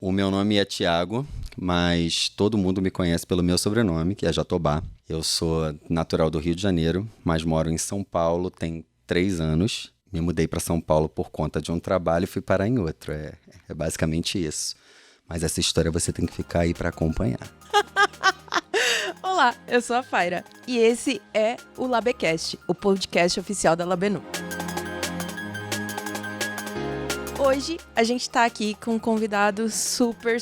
O meu nome é Thiago, mas todo mundo me conhece pelo meu sobrenome, que é Jatobá. Eu sou natural do Rio de Janeiro, mas moro em São Paulo tem 3 anos. Me mudei para São Paulo por conta de um trabalho e fui parar em outro. É basicamente isso. Mas essa história você tem que ficar aí para acompanhar. Olá, eu sou a Faira e esse é o Labecast, o podcast oficial da Labenu. Hoje a gente tá aqui com um convidado super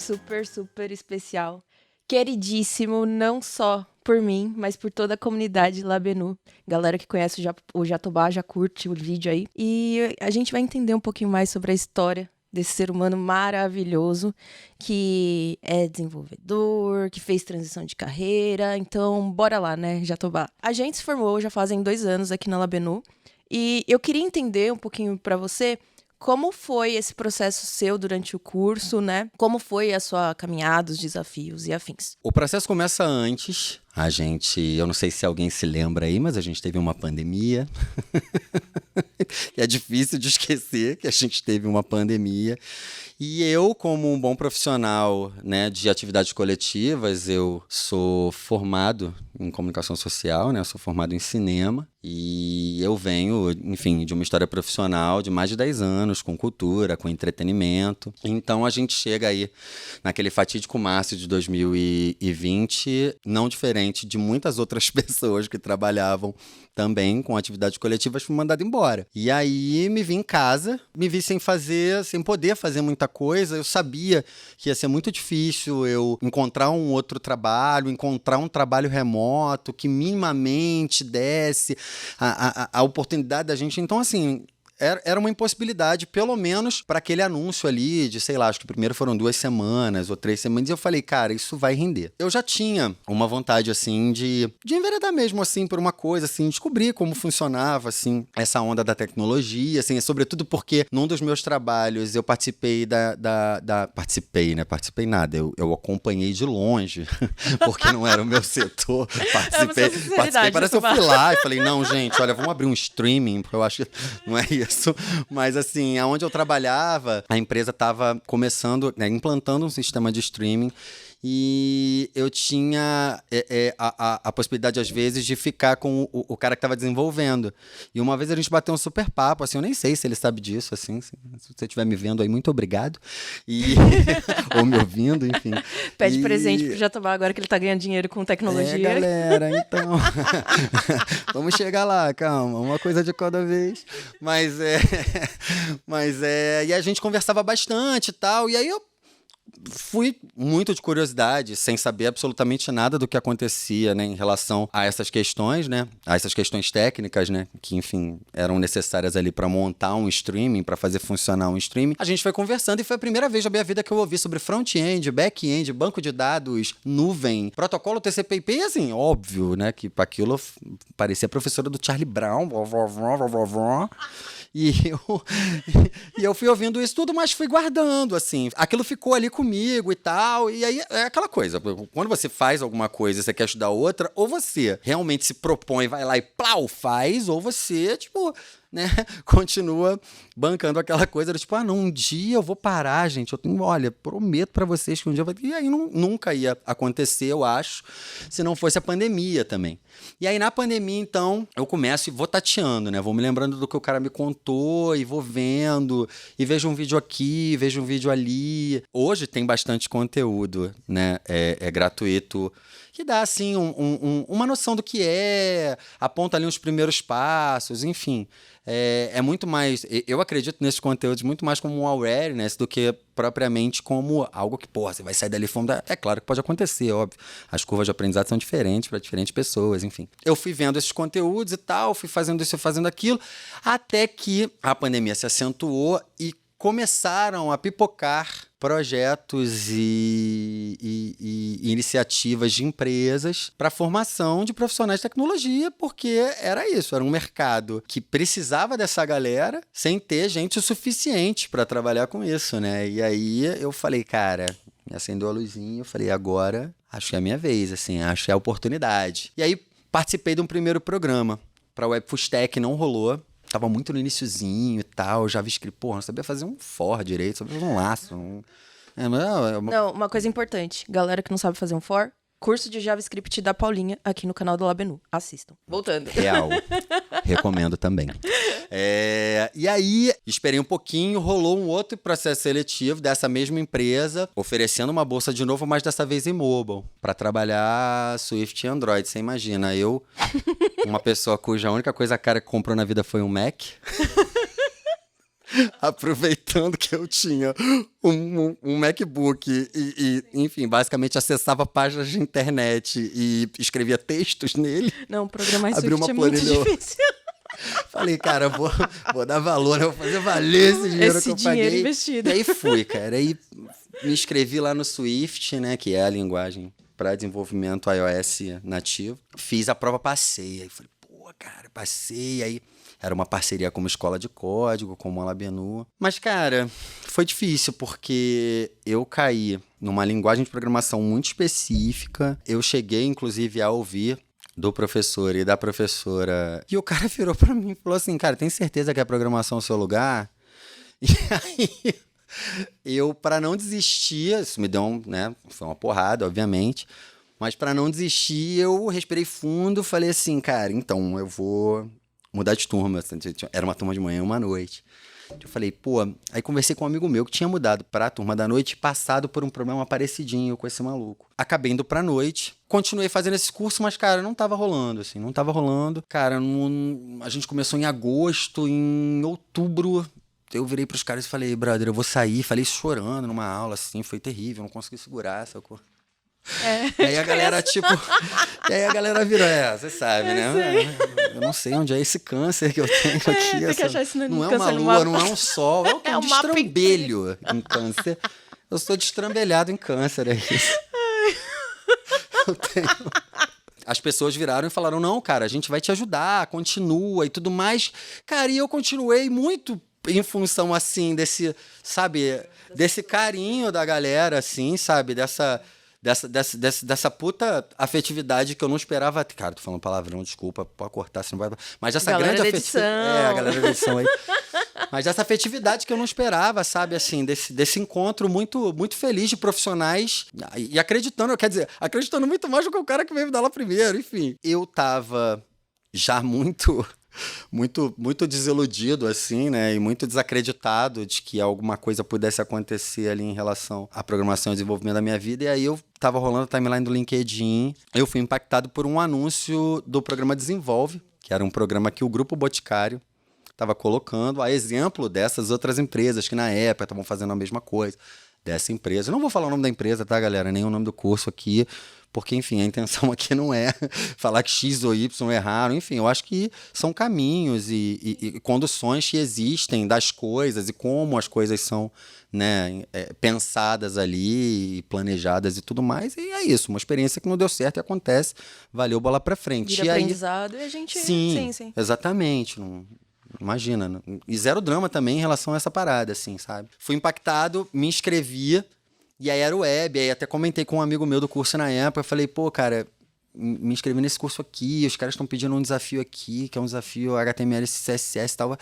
especial, queridíssimo, não só por mim, mas por toda a comunidade Labenu. Galera que conhece o Jatobá já curte o vídeo aí. E a gente vai entender um pouquinho mais sobre a história desse ser humano maravilhoso que é desenvolvedor, que fez transição de carreira. Então, bora lá, né, Jatobá? A gente se formou já fazem 2 anos aqui na Labenu e eu queria entender um pouquinho pra você como foi esse processo seu durante o curso, né? Como foi a sua caminhada, os desafios e afins? O processo começa antes. Eu não sei se alguém se lembra aí, mas a gente teve uma pandemia. É difícil de esquecer que a gente teve uma pandemia. E eu, como um bom profissional, né, de atividades coletivas, eu sou formado em comunicação social, né? Eu sou formado em cinema e eu venho, enfim, de uma história profissional de mais de 10 anos, com cultura, com entretenimento. Então a gente chega aí naquele fatídico março de 2020, não diferente de muitas outras pessoas que trabalhavam também com atividades coletivas, fui mandado embora. E aí me vi em casa, me vi sem poder fazer muita coisa. Eu sabia que ia ser muito difícil eu encontrar um outro trabalho, encontrar um trabalho remoto que minimamente desse a oportunidade da gente. Então, assim, era uma impossibilidade, pelo menos para aquele anúncio ali de, sei lá, acho que primeiro foram 2 semanas ou 3 semanas, e eu falei, cara, isso vai render. Eu já tinha uma vontade, assim, de enveredar mesmo, assim, por uma coisa, assim, descobrir como funcionava, assim, essa onda da tecnologia, assim, sobretudo porque num dos meus trabalhos eu participei Participei, né? Participei nada, eu acompanhei de longe, porque não era o meu setor. Participei, parece que eu fui lá e falei, não, gente, olha, vamos abrir um streaming, porque eu acho que não é isso. Mas assim, aonde eu trabalhava, a empresa estava começando, né, implantando um sistema de streaming e eu tinha a possibilidade, às vezes, de ficar com o cara que estava desenvolvendo. E uma vez a gente bateu um super papo, assim, eu nem sei se ele sabe disso, assim, se você estiver me vendo aí, muito obrigado. Ou me ouvindo, enfim. Pede presente pro Jatobá agora que ele tá ganhando dinheiro com tecnologia. Galera, então... Vamos chegar lá, calma, uma coisa de cada vez. E a gente conversava bastante e tal, e aí eu fui muito de curiosidade, sem saber absolutamente nada do que acontecia, né, em relação a essas questões, né, a essas questões técnicas, né, que, enfim, eram necessárias ali para montar um streaming, para fazer funcionar um streaming. A gente foi conversando e foi a primeira vez da minha vida que eu ouvi sobre front-end, back-end, banco de dados, nuvem, protocolo TCP/IP, e assim, óbvio, né, que para aquilo parecia a professora do Charlie Brown, E eu fui ouvindo isso tudo, mas fui guardando, assim. Aquilo ficou ali comigo e tal. E aí é aquela coisa. Quando você faz alguma coisa e você quer estudar outra, ou você realmente se propõe, vai lá e plau, faz, ou você, tipo, né, continua bancando aquela coisa, tipo, não, um dia eu vou parar, gente, olha, prometo pra vocês que um dia vai... E aí nunca ia acontecer, eu acho, se não fosse a pandemia também. E aí na pandemia, então, eu começo e vou tateando, né, vou me lembrando do que o cara me contou e vou vendo, e vejo um vídeo aqui, vejo um vídeo ali. Hoje tem bastante conteúdo, né, é gratuito, que dá, assim, uma noção do que aponta ali uns primeiros passos, enfim. É muito mais... Eu acredito nesses conteúdos muito mais como um awareness do que propriamente como algo que, você vai sair dali fundo. É claro que pode acontecer, óbvio. As curvas de aprendizado são diferentes para diferentes pessoas, enfim. Eu fui vendo esses conteúdos e tal, fui fazendo isso, fazendo aquilo, até que a pandemia se acentuou e começaram a pipocar projetos e iniciativas de empresas para a formação de profissionais de tecnologia, porque era isso, era um mercado que precisava dessa galera sem ter gente o suficiente para trabalhar com isso, né? E aí eu falei, cara, me acendeu a luzinha, eu falei, agora acho que é a minha vez, assim, acho que é a oportunidade. E aí participei de um primeiro programa para Web Full Stack, não rolou. Tava muito no iniciozinho e tal, JavaScript, não sabia fazer um for direito, sabia fazer um laço, Não, uma coisa importante. Galera que não sabe fazer um for, curso de JavaScript da Paulinha aqui no canal do Labenu. Assistam. Voltando. Real. Recomendo também. E aí, esperei um pouquinho, rolou um outro processo seletivo dessa mesma empresa, oferecendo uma bolsa de novo, mas dessa vez em mobile, para trabalhar Swift e Android. Você imagina, eu, uma pessoa cuja única coisa a cara que comprou na vida foi um Mac... Aproveitando que eu tinha um MacBook e, enfim, basicamente acessava páginas de internet e escrevia textos nele. Não, programar em Abri Swift uma é muito planilha. difícil. Falei, cara, vou dar valor, eu vou fazer valer esse dinheiro que eu paguei. Investido. E aí fui, cara. Aí me inscrevi lá no Swift, né, que é a linguagem para desenvolvimento iOS nativo. Fiz a prova, passei. Aí falei, pô, cara, passei. Aí era uma parceria com uma escola de código, com a Labenu. Mas, cara, foi difícil, porque eu caí numa linguagem de programação muito específica. Eu cheguei, inclusive, a ouvir do professor e da professora. E o cara virou pra mim e falou assim, cara, tem certeza que a programação é o seu lugar? E aí, eu, pra não desistir, isso me deu foi uma porrada, obviamente, mas pra não desistir, eu respirei fundo, falei assim, cara, então, eu vou mudar de turma. Era uma turma de manhã e uma noite. Eu falei, pô... Aí conversei com um amigo meu que tinha mudado pra turma da noite e passado por um problema parecidinho com esse maluco. Acabei indo pra noite. Continuei fazendo esse curso, mas, cara, não tava rolando, assim. Não tava rolando. Cara, a gente começou em agosto, em outubro... Eu virei pros caras e falei, brother, eu vou sair. Falei chorando numa aula, assim. Foi terrível, não consegui segurar, sacou? E aí a galera, E aí a galera virou, você sabe, né? Eu não sei onde é esse câncer que eu tenho aqui. Tem que achar isso não é uma lua, não é um sol. É um destrambelho em câncer. Eu sou destrambelhado em câncer, é isso. Eu tenho... As pessoas viraram e falaram, não, cara, a gente vai te ajudar, continua e tudo mais. Cara, e eu continuei muito em função, assim, desse carinho da galera, assim, sabe? Dessa puta afetividade que eu não esperava. Cara, tô falando palavrão, desculpa, pode cortar, se não vai. Mas essa grande afetividade. A galera da edição aí. Mas essa afetividade que eu não esperava, sabe, assim, desse encontro muito, muito feliz de profissionais e acreditando muito mais do que o cara que veio me dar lá primeiro, enfim. Eu tava já muito desiludido, assim, né? E muito desacreditado de que alguma coisa pudesse acontecer ali em relação à programação e desenvolvimento da minha vida. E aí eu tava rolando a timeline do LinkedIn. Eu fui impactado por um anúncio do programa Desenvolve, que era um programa que o Grupo Boticário estava colocando a exemplo dessas outras empresas que na época estavam fazendo a mesma coisa. Dessa empresa. Eu não vou falar o nome da empresa, tá, galera? Nem o nome do curso aqui. Porque, enfim, a intenção aqui não é falar que X ou Y erraram. Enfim, eu acho que são caminhos e conduções que existem das coisas e como as coisas são, né, pensadas ali, planejadas e tudo mais. E é isso, uma experiência que não deu certo e acontece. Valeu, bola pra frente. Vira aprendizado e a gente... Sim. Exatamente. Imagina. E zero drama também em relação a essa parada, assim, sabe? Fui impactado, me inscrevi. E aí era o web, aí até comentei com um amigo meu do curso na época, eu falei, pô, cara, me inscrevi nesse curso aqui, os caras estão pedindo um desafio aqui, que é um desafio HTML, CSS e tal.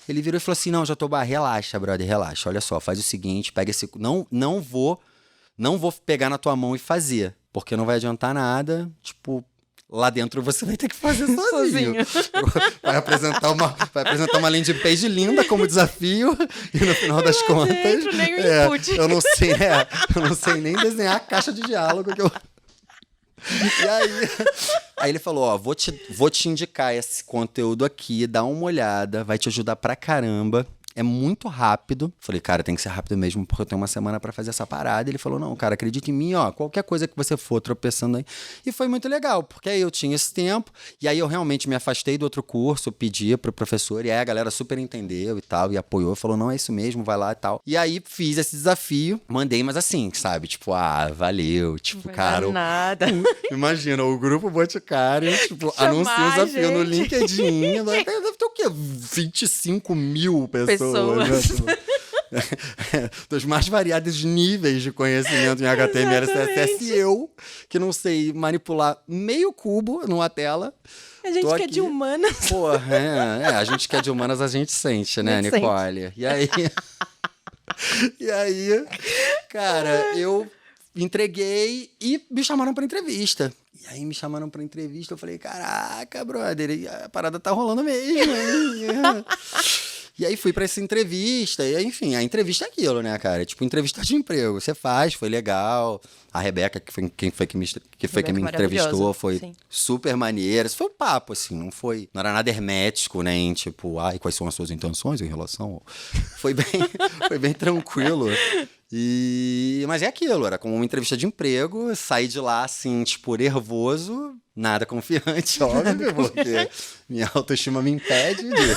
Ele virou e falou assim, não, já tô relaxa, brother, relaxa, olha só, faz o seguinte, pega esse... Não vou pegar na tua mão e fazer, porque não vai adiantar nada, tipo... Lá dentro você vai ter que fazer sozinho. Vai apresentar uma landing page linda como desafio e no final das contas... Nem o input. Eu não sei nem desenhar a caixa de diálogo que eu... E aí ele falou, ó, vou te indicar esse conteúdo aqui, dá uma olhada, vai te ajudar pra caramba. É muito rápido. Falei, cara, tem que ser rápido mesmo, porque eu tenho uma semana pra fazer essa parada. Ele falou, não, cara, acredita em mim, ó, qualquer coisa que você for tropeçando aí. E foi muito legal, porque aí eu tinha esse tempo, e aí eu realmente me afastei do outro curso, pedi pro professor, e aí a galera super entendeu e tal, e apoiou, falou, não, é isso mesmo, vai lá e tal. E aí fiz esse desafio, mandei, mas assim, sabe, tipo, valeu, tipo, cara... Nada. Imagina, o Grupo Boticário, tipo, anuncia o desafio no LinkedIn, deve ter o quê? 25 mil pessoas. Dos mais variados níveis de conhecimento em HTML e CSS. Eu, que não sei manipular meio cubo numa tela. A gente que é de humanas. Porra, a gente que é de humanas, a gente sente, né, Nicole? E aí... Cara, eu entreguei e me chamaram pra entrevista. E aí me chamaram pra entrevista, eu falei, caraca, brother, a parada tá rolando mesmo, hein? E aí fui pra essa entrevista, e enfim, a entrevista é aquilo, né, cara? Tipo, entrevista de emprego. Você faz, foi legal. A Rebeca, que foi que me entrevistou, foi super maneira. Isso foi um papo, assim, não era nada hermético, nem tipo, ai, quais são as suas intenções em relação... Foi bem tranquilo. Mas é aquilo, era como uma entrevista de emprego, saí de lá, assim, tipo, nervoso, nada confiante, óbvio, porque minha autoestima me impede de...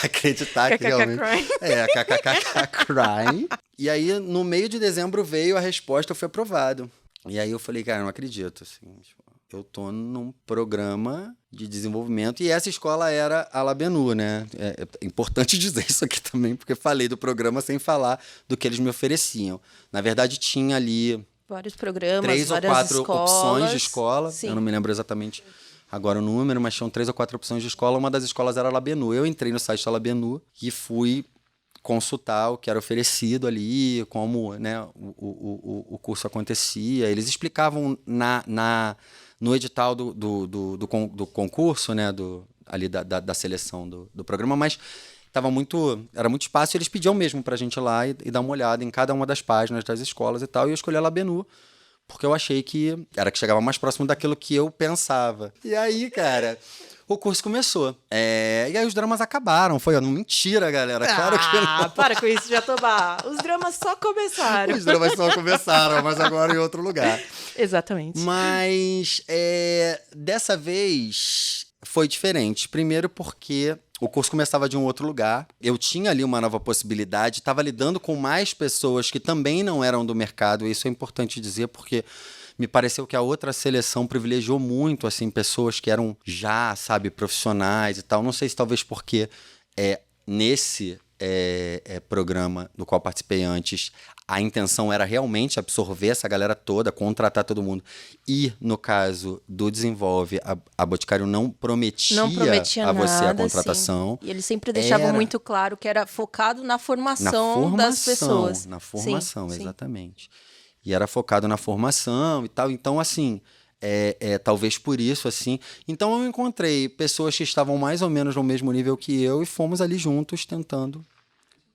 acreditar que realmente... KKK crying. E aí, no meio de dezembro veio a resposta, eu fui aprovado. E aí eu falei, cara, não acredito, assim, tipo, eu tô num programa de desenvolvimento e essa escola era a Labenu, né? É importante dizer isso aqui também, porque falei do programa sem falar do que eles me ofereciam. Na verdade, tinha ali... vários programas, 3 ou 4 opções de escola, eu não me lembro exatamente... agora o número, mas tinham 3 ou 4 opções de escola. Uma das escolas era a Labenu. Eu entrei no site da Labenu e fui consultar o que era oferecido ali, como, né, o curso acontecia. Eles explicavam no edital do concurso, né, ali da seleção do programa, mas era muito espaço e eles pediam mesmo pra gente ir lá e dar uma olhada em cada uma das páginas das escolas e tal. E eu escolhi a Labenu, porque eu achei que chegava mais próximo daquilo que eu pensava. E aí, cara, o curso começou. E aí os dramas acabaram. Mentira, galera. Claro que não. Para com isso, Jatobá. Os dramas só começaram. Os dramas só começaram, mas agora em outro lugar. Exatamente. Mas dessa vez foi diferente. Primeiro porque... o curso começava de um outro lugar, eu tinha ali uma nova possibilidade, estava lidando com mais pessoas que também não eram do mercado, e isso é importante dizer porque me pareceu que a outra seleção privilegiou muito assim, pessoas que eram já, sabe, profissionais e tal. Não sei se talvez porque nesse programa do qual participei antes, a intenção era realmente absorver essa galera toda, contratar todo mundo. E, no caso do Desenvolve, a Boticário não prometia a você a contratação. Sim. E eles sempre deixavam muito claro que era focado na formação das pessoas. Na formação, sim, exatamente. Sim. E era focado na formação e tal. Então, assim... talvez por isso, assim. Então eu encontrei pessoas que estavam mais ou menos no mesmo nível que eu e fomos ali juntos tentando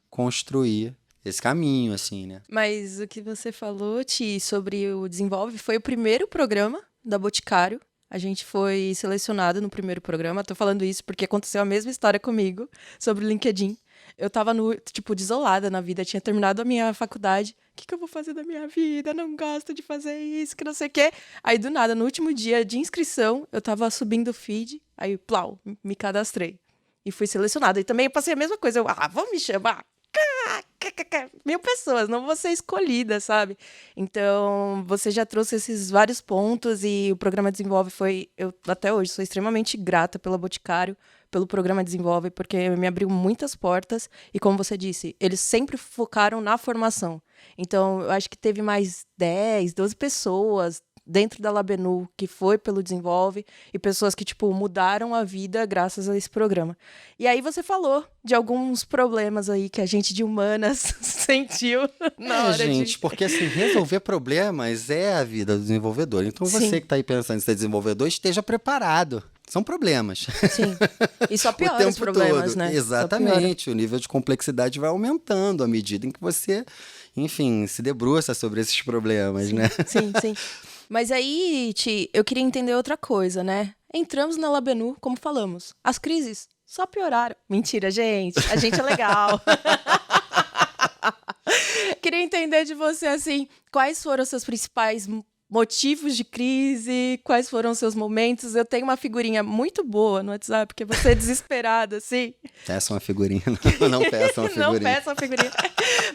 construir esse caminho, assim, né? Mas o que você falou, Ti, sobre o Desenvolve foi o primeiro programa da Boticário. A gente foi selecionado no primeiro programa. Tô falando isso porque aconteceu a mesma história comigo sobre o LinkedIn. Eu tava, desolada na vida. Tinha terminado a minha faculdade. O que eu vou fazer da minha vida? Não gosto de fazer isso, que não sei o quê. Aí, do nada, no último dia de inscrição, eu tava subindo o feed. Aí, plau, me cadastrei. E fui selecionada. E também eu passei a mesma coisa. Vão me chamar? 1000 pessoas, não vou ser escolhida, sabe? Então, você já trouxe esses vários pontos e o programa Desenvolve eu até hoje sou extremamente grata pela Boticário, pelo programa Desenvolve, porque me abriu muitas portas e, como você disse, eles sempre focaram na formação. Então, eu acho que teve mais 10, 12 pessoas dentro da Labenu que foi pelo Desenvolve e pessoas que, mudaram a vida graças a esse programa. E aí você falou de alguns problemas aí que a gente de humanas sentiu na hora gente, porque assim, resolver problemas é a vida do desenvolvedor. Então você que está aí pensando em ser desenvolvedor, esteja preparado. São problemas. Sim. E só piora os problemas, né? Exatamente. O nível de complexidade vai aumentando à medida em que você, enfim, se debruça sobre esses problemas, né? Sim. Mas aí, Ti, eu queria entender outra coisa, né? Entramos na Labenu, como falamos. As crises só pioraram. Mentira, gente. A gente é legal. Queria entender de você, assim, quais foram os seus principais motivos de crise, quais foram os seus momentos. Eu tenho uma figurinha muito boa no WhatsApp, porque você é desesperada, assim. Peça uma figurinha, não peça uma figurinha. Não peça uma figurinha.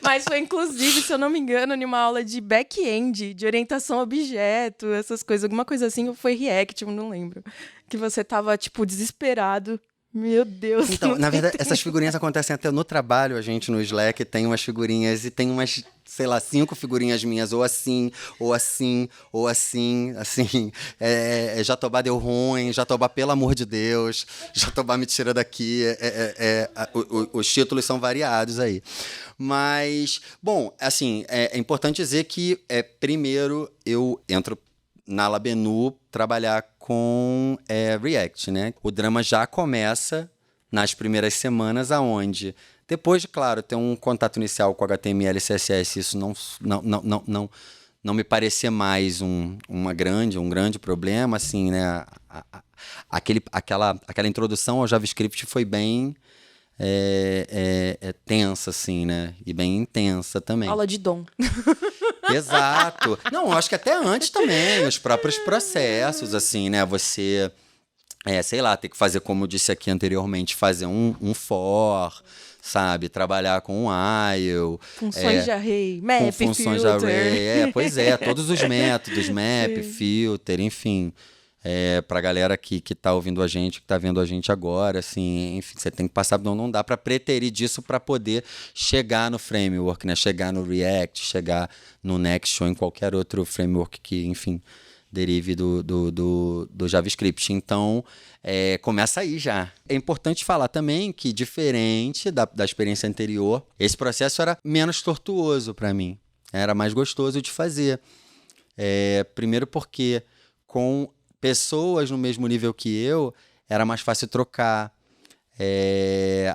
Mas foi, inclusive, se eu não me engano, em uma aula de back-end, de orientação a objeto, essas coisas, alguma coisa assim, ou foi React, eu não lembro. Que você tava, desesperado Meu Deus. Então, na verdade, essas figurinhas acontecem até no trabalho. A gente no Slack tem umas figurinhas e tem umas, sei lá, 5 figurinhas minhas, ou assim, ou assim, ou assim, assim. Jatobá deu ruim, Jatobá, pelo amor de Deus, Jatobá me tira daqui. Os títulos são variados aí. Mas, bom, assim, é importante dizer que, primeiro, eu entro na Labenu trabalhar com React, né? O drama já começa nas primeiras semanas, aonde depois de, claro, ter um contato inicial com HTML e CSS, isso não me parecia mais um grande problema, assim, né? Aquela introdução ao JavaScript foi bem tensa, assim, né? E bem intensa também. Aula de dom. Exato. Não, acho que até antes também, os próprios processos, assim, né? Você, sei lá, ter que fazer, como eu disse aqui anteriormente, fazer um for, sabe? Trabalhar com um while. Funções de array, map, com funções filter. de array. Pois todos os métodos, map, filter, enfim. Pra galera que tá ouvindo a gente, que tá vendo a gente agora, assim, enfim, você tem que passar, não dá para preterir disso para poder chegar no framework, né? Chegar no React, chegar no Next ou em qualquer outro framework que, enfim, derive do JavaScript. Então, começa aí já. É importante falar também que, diferente da experiência anterior, esse processo era menos tortuoso para mim, era mais gostoso de fazer. Primeiro porque com pessoas no mesmo nível que eu, era mais fácil trocar.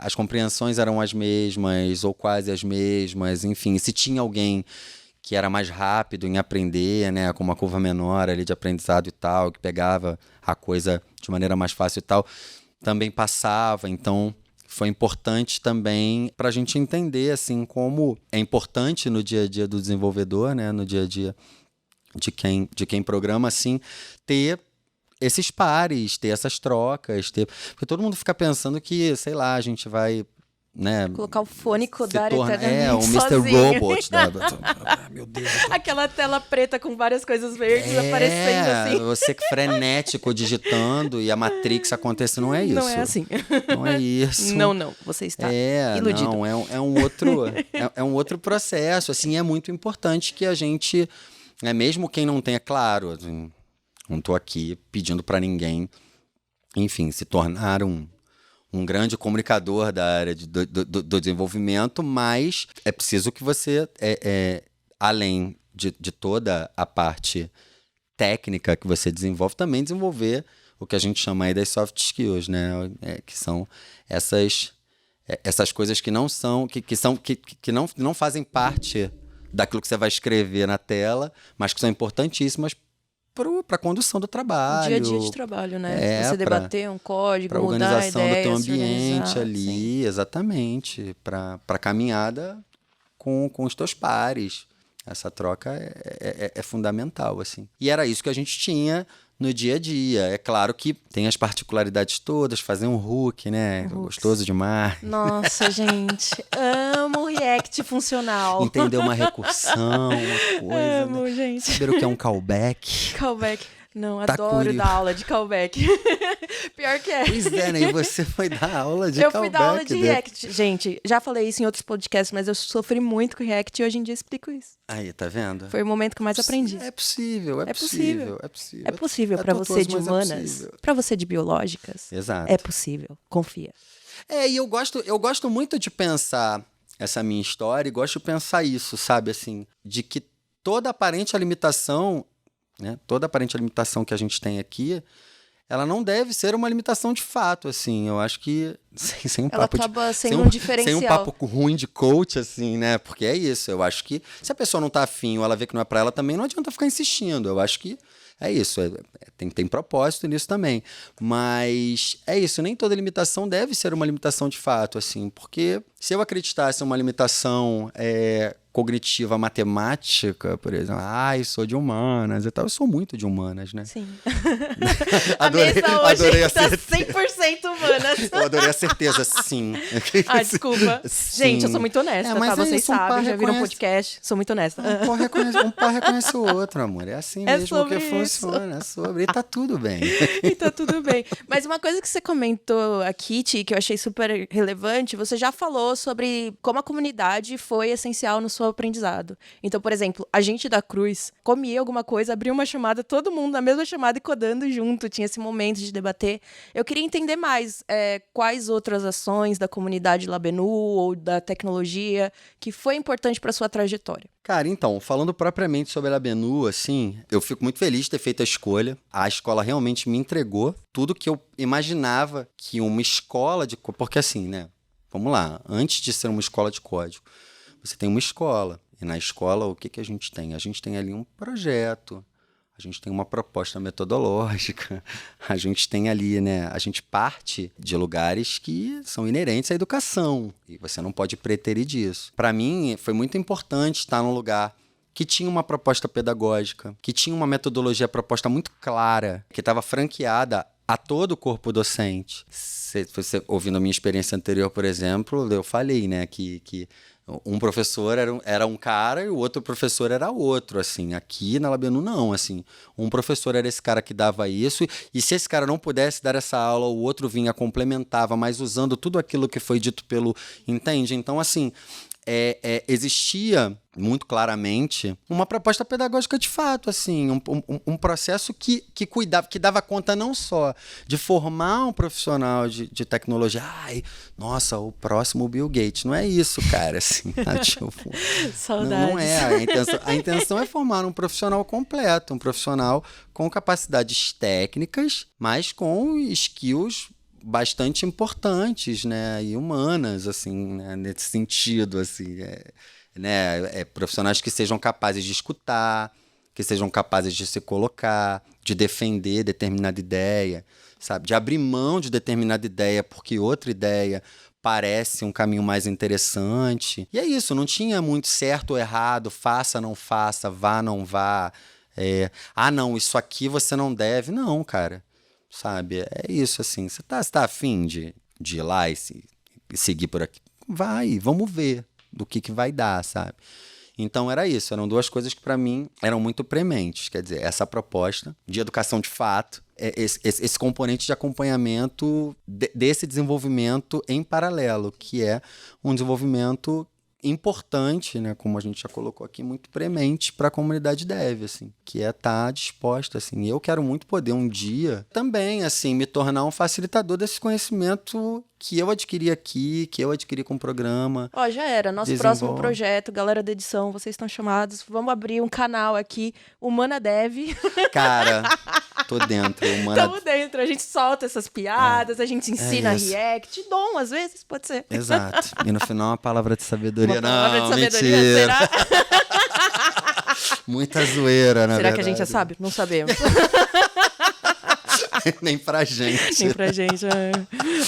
As compreensões eram as mesmas, ou quase as mesmas. Enfim, se tinha alguém que era mais rápido em aprender, né, com uma curva menor ali de aprendizado e tal, que pegava a coisa de maneira mais fácil e tal, também passava. Então, foi importante também para a gente entender, assim, como é importante no dia a dia do desenvolvedor, né, no dia a dia de quem programa, assim, ter esses pares, ter essas trocas, porque todo mundo fica pensando que, sei lá, a gente vai, né, colocar o fone e codar eternamente o Mr. sozinho. Robot. Meu Deus. Aquela tela preta com várias coisas verdes aparecendo assim. Você frenético digitando e a Matrix acontecendo, não é isso. Não é assim. Não é isso. Não, você está iludido. Não, é um outro processo, assim, é muito importante que a gente, mesmo quem não tenha, claro, assim, não estou aqui pedindo para ninguém, enfim, se tornar um grande comunicador da área do desenvolvimento, mas é preciso que você, além de toda a parte técnica que você desenvolve, também desenvolver o que a gente chama aí das soft skills, né? Que são essas coisas que não são, que não fazem parte daquilo que você vai escrever na tela, mas que são importantíssimas para a condução do trabalho. Dia a dia de trabalho, né? Você debater um código, para mudar organização a do ideia, teu ambiente ali, sim. exatamente, para a caminhada com os teus pares. Essa troca é fundamental, assim. E era isso que a gente tinha no dia a dia. É claro que tem as particularidades todas, fazer um hook, né? Gostoso demais. Nossa, gente, amo React funcional. Entender uma recursão, uma coisa. Amo, né? gente. Saber o que é um callback. Callback. Não, Tá adoro dar aula de callback. Pior que é. Pois é, né? E você foi dar aula de callback. Eu fui dar aula de React. Gente, já falei isso em outros podcasts, mas eu sofri muito com React e hoje em dia explico isso. Aí, tá vendo? Foi o momento que eu mais aprendi. É possível. É possível para você de humanas, para você de biológicas. Exato. É possível, confia. E eu gosto muito de pensar essa minha história e gosto de pensar isso, sabe, assim, de que toda aparente limitação, né, toda aparente limitação que a gente tem aqui, ela não deve ser uma limitação de fato, assim. Eu acho que sem um ela papo acaba sendo um diferencial. Sem um papo ruim de coach, assim, né? Porque é isso. Eu acho que se a pessoa não tá afim ou ela vê que não é pra ela também, não adianta ficar insistindo. Eu acho que é isso. Tem propósito nisso também. Mas é isso. Nem toda limitação deve ser uma limitação de fato, assim. Porque Se eu acreditasse em uma limitação cognitiva matemática, por exemplo, eu sou de humanas e tal, eu sou muito de humanas, né? Sim. Adorei, a mesa hoje adorei a tá certeza. 100% humanas. Eu adorei a certeza, sim. Desculpa. Sim. Gente, eu sou muito honesta, mas tá? Vocês isso, um par sabem, já viram um reconhece- podcast. Sou muito honesta. Um par reconhece o outro, amor. É assim É mesmo sobre que isso. funciona. É sobre. E tá tudo bem. E tá tudo bem. Mas uma coisa que você comentou aqui, Ti, que eu achei super relevante, você já falou sobre como a comunidade foi essencial no seu aprendizado. Então, por exemplo, a gente da Cruz comia alguma coisa, abria uma chamada, todo mundo na mesma chamada e codando junto, tinha esse momento de debater. Eu queria entender mais quais outras ações da comunidade Labenu ou da tecnologia que foi importante para sua trajetória. Cara, então, falando propriamente sobre a Labenu, assim, eu fico muito feliz de ter feito a escolha. A escola realmente me entregou tudo que eu imaginava que uma escola de... Porque assim, né? Vamos lá. Antes de ser uma escola de código, você tem uma escola. E na escola, o que a gente tem? A gente tem ali um projeto, a gente tem uma proposta metodológica, a gente tem ali, né? A gente parte de lugares que são inerentes à educação. E você não pode preterir disso. Para mim, foi muito importante estar num lugar que tinha uma proposta pedagógica, que tinha uma metodologia proposta muito clara, que estava franqueada a todo o corpo docente. Você ouvindo a minha experiência anterior, por exemplo, eu falei, né, que um professor era um cara e o outro professor era outro, assim. Aqui na Labenu, não, assim. Um professor era esse cara que dava isso, e se esse cara não pudesse dar essa aula, o outro vinha, complementava, mas usando tudo aquilo que foi dito pelo... Entende? Então, assim, existia muito claramente uma proposta pedagógica de fato, assim, um processo que cuidava, que dava conta não só de formar um profissional de tecnologia, nossa, o próximo Bill Gates, não é isso, cara, assim, tipo, Saudades. não é, a intenção é formar um profissional completo, um profissional com capacidades técnicas, mas com skills bastante importantes, né, e humanas, assim, né, nesse sentido, assim, profissionais que sejam capazes de escutar, que sejam capazes de se colocar, de defender determinada ideia, sabe, de abrir mão de determinada ideia porque outra ideia parece um caminho mais interessante. E é isso, não tinha muito certo ou errado, faça, não faça, vá, não vá, não, isso aqui você não deve. Não, cara. Sabe, é isso, assim, você tá afim de ir lá e seguir por aqui? Vai, vamos ver do que vai dar, sabe? Então era isso, eram duas coisas que para mim eram muito prementes, quer dizer, essa proposta de educação de fato, esse componente de acompanhamento desse desenvolvimento em paralelo, que é um desenvolvimento importante, né, como a gente já colocou aqui, muito premente para a comunidade dev, assim, que é estar disposta, assim. Eu quero muito poder um dia também, assim, me tornar um facilitador desse conhecimento que eu adquiri aqui, que eu adquiri com o programa. Já era. Nosso próximo projeto, galera da edição, vocês estão chamados. Vamos abrir um canal aqui, Humana Dev. Cara, tô dentro. Estamos dentro. A gente solta essas piadas, a gente ensina React. Dom, às vezes, pode ser. Exato. E no final, uma palavra de sabedoria. Uma palavra de sabedoria, mentira. será? Muita zoeira, na verdade. Será que a gente já sabe? Não sabemos. Nem pra gente. Nem pra gente.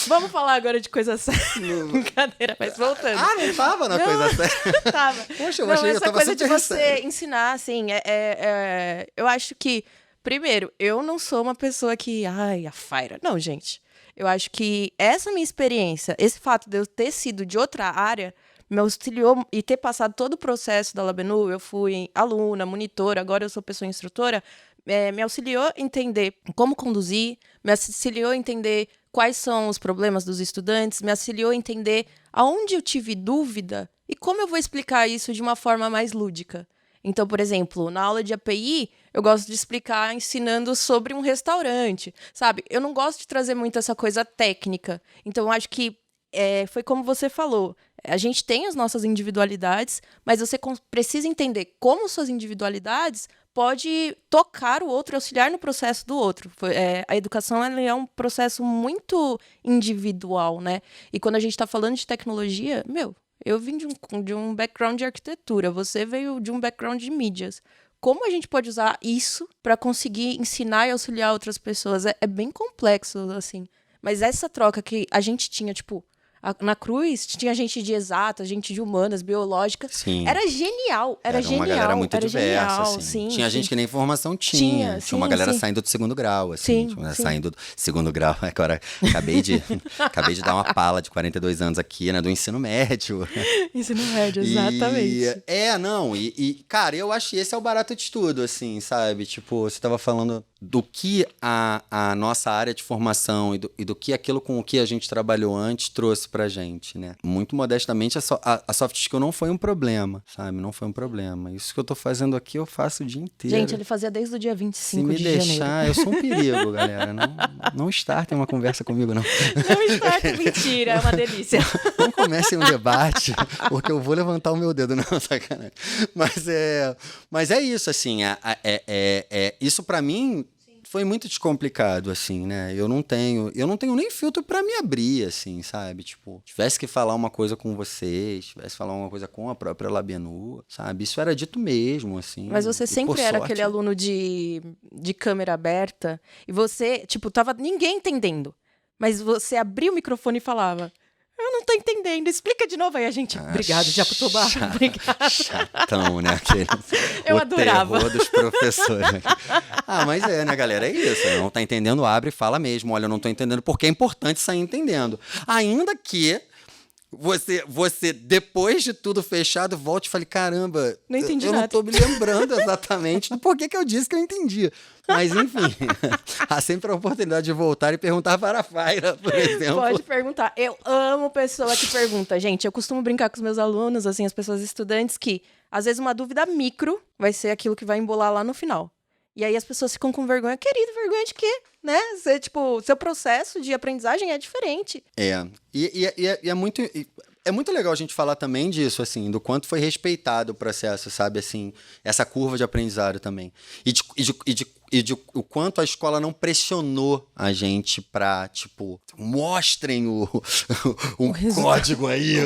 Vamos falar agora de coisa séria. Brincadeira, mas voltando. Não tava na coisa séria. Tava. Poxa, eu não, achei que eu essa tava coisa de super você sério. ensinar, assim, eu acho que, primeiro, eu não sou uma pessoa que, a Faira. Não, gente. Eu acho que essa minha experiência, esse fato de eu ter sido de outra área, me auxiliou e ter passado todo o processo da Labenu, eu fui aluna, monitora, agora eu sou pessoa instrutora, me auxiliou a entender como conduzir, me auxiliou a entender quais são os problemas dos estudantes, me auxiliou a entender aonde eu tive dúvida e como eu vou explicar isso de uma forma mais lúdica. Então, por exemplo, na aula de API, eu gosto de explicar ensinando sobre um restaurante, sabe? Eu não gosto de trazer muito essa coisa técnica. Então, eu acho que foi como você falou. A gente tem as nossas individualidades, mas você precisa entender como suas individualidades pode tocar o outro, auxiliar no processo do outro. A educação ela é um processo muito individual, né? E quando a gente está falando de tecnologia, eu vim de um background de arquitetura, você veio de um background de mídias. Como a gente pode usar isso para conseguir ensinar e auxiliar outras pessoas? É bem complexo, assim. Mas essa troca que a gente tinha, tipo, Na Cruz tinha gente de exatas, gente de humanas, biológica. Sim. Era genial, era genial. Uma galera muito era diversa, genial, assim. Sim, tinha sim. gente que nem formação tinha. Tinha uma galera saindo do segundo grau, assim. Sim, sim. Saindo do segundo grau. Agora, acabei de dar uma pala de 42 anos aqui, né? Do ensino médio. Ensino médio, exatamente. Cara, eu acho que esse é o barato de tudo, assim, sabe? Tipo, você tava falando do que a nossa área de formação e do que aquilo com o que a gente trabalhou antes trouxe pra gente, né? Muito modestamente, a soft skill não foi um problema, sabe? Não foi um problema. Isso que eu tô fazendo aqui, eu faço o dia inteiro. Gente, ele fazia desde o dia 25 de janeiro. Se me deixar, eu sou um perigo, galera. Não startem uma conversa comigo, não. Não startem, mentira, é uma delícia. Não comecem um debate, porque eu vou levantar o meu dedo, não, sacanagem. Mas é isso, assim, isso pra mim foi muito descomplicado, assim, né? Eu não tenho nem filtro pra me abrir, assim, sabe? Tipo, tivesse que falar uma coisa com vocês, tivesse que falar uma coisa com a própria Labenu, sabe? Isso era dito mesmo, assim. Mas você sempre era aquele aluno de câmera aberta e você, tipo, tava ninguém entendendo. Mas você abria o microfone e falava... Eu não tô entendendo. Explica de novo aí, a gente. Obrigado, Jacutubá. Obrigado. Chatão, né? Eu adorava. O terror dos professores. Mas né, galera? É isso. Não tá entendendo, abre e fala mesmo. Olha, eu não tô entendendo porque é importante sair entendendo. Ainda que você depois de tudo fechado, volte e fale, caramba, não entendi nada. Não tô me lembrando exatamente do porquê que eu disse que eu entendi. Mas, enfim, há sempre a oportunidade de voltar e perguntar para a Faira, por exemplo. Pode perguntar. Eu amo pessoa que pergunta. Gente, eu costumo brincar com os meus alunos, assim, as pessoas estudantes, que às vezes uma dúvida micro vai ser aquilo que vai embolar lá no final. E aí as pessoas ficam com vergonha. Querido, vergonha de quê? Né? Você, tipo, seu processo de aprendizagem é diferente. E é muito... É muito legal a gente falar também disso, assim, do quanto foi respeitado o processo, sabe, assim, essa curva de aprendizado também. E de o quanto a escola não pressionou a gente pra, tipo, mostrem um código aí,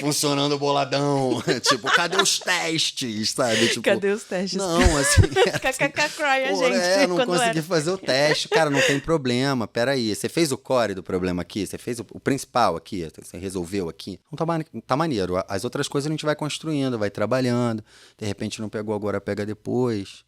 funcionando boladão. Tipo, cadê os testes, sabe? Tipo, cadê os testes? Não, assim... KKK a gente. Não consegui fazer o teste. Cara, não tem problema, peraí. Você fez o core do problema aqui? Você fez o principal aqui? Você resolveu aqui? Não tá maneiro. As outras coisas a gente vai construindo, vai trabalhando. De repente não pegou agora, pega depois.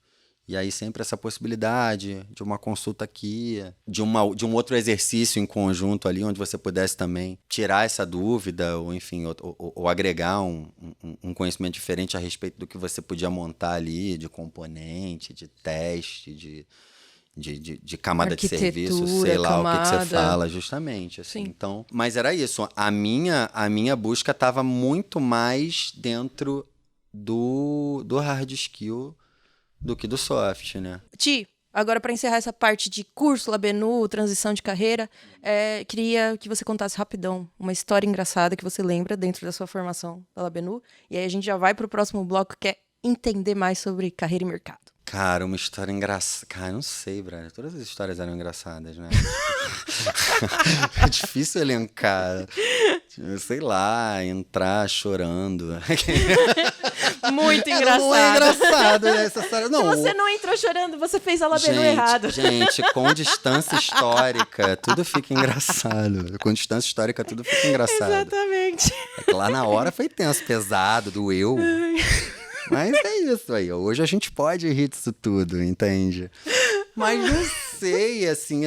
E aí sempre essa possibilidade de uma consulta aqui, de um outro exercício em conjunto ali, onde você pudesse também tirar essa dúvida, ou enfim, ou agregar um conhecimento diferente a respeito do que você podia montar ali, de componente, de teste, de camada de serviço, sei lá o que você fala, justamente. Assim. Então, mas era isso. A minha busca estava muito mais dentro do hard skill do que do soft, né? Ti, agora para encerrar essa parte de curso, Labenu, transição de carreira, queria que você contasse rapidão uma história engraçada que você lembra dentro da sua formação da Labenu, e aí a gente já vai pro próximo bloco, que é entender mais sobre carreira e mercado. Cara, uma história engraçada. Cara, não sei, brother. Todas as histórias eram engraçadas, né? É difícil elencar. Sei lá, entrar chorando. Muito engraçado. Não é engraçado, né? Essa história. Não. Se você não entrou chorando, você fez a Labenu errado. Gente, com distância histórica, tudo fica engraçado. Com distância histórica, tudo fica engraçado. Exatamente. É que lá na hora foi tenso, pesado, doeu. Mas é isso aí. Hoje a gente pode rir disso tudo, entende? Mas não sei, assim,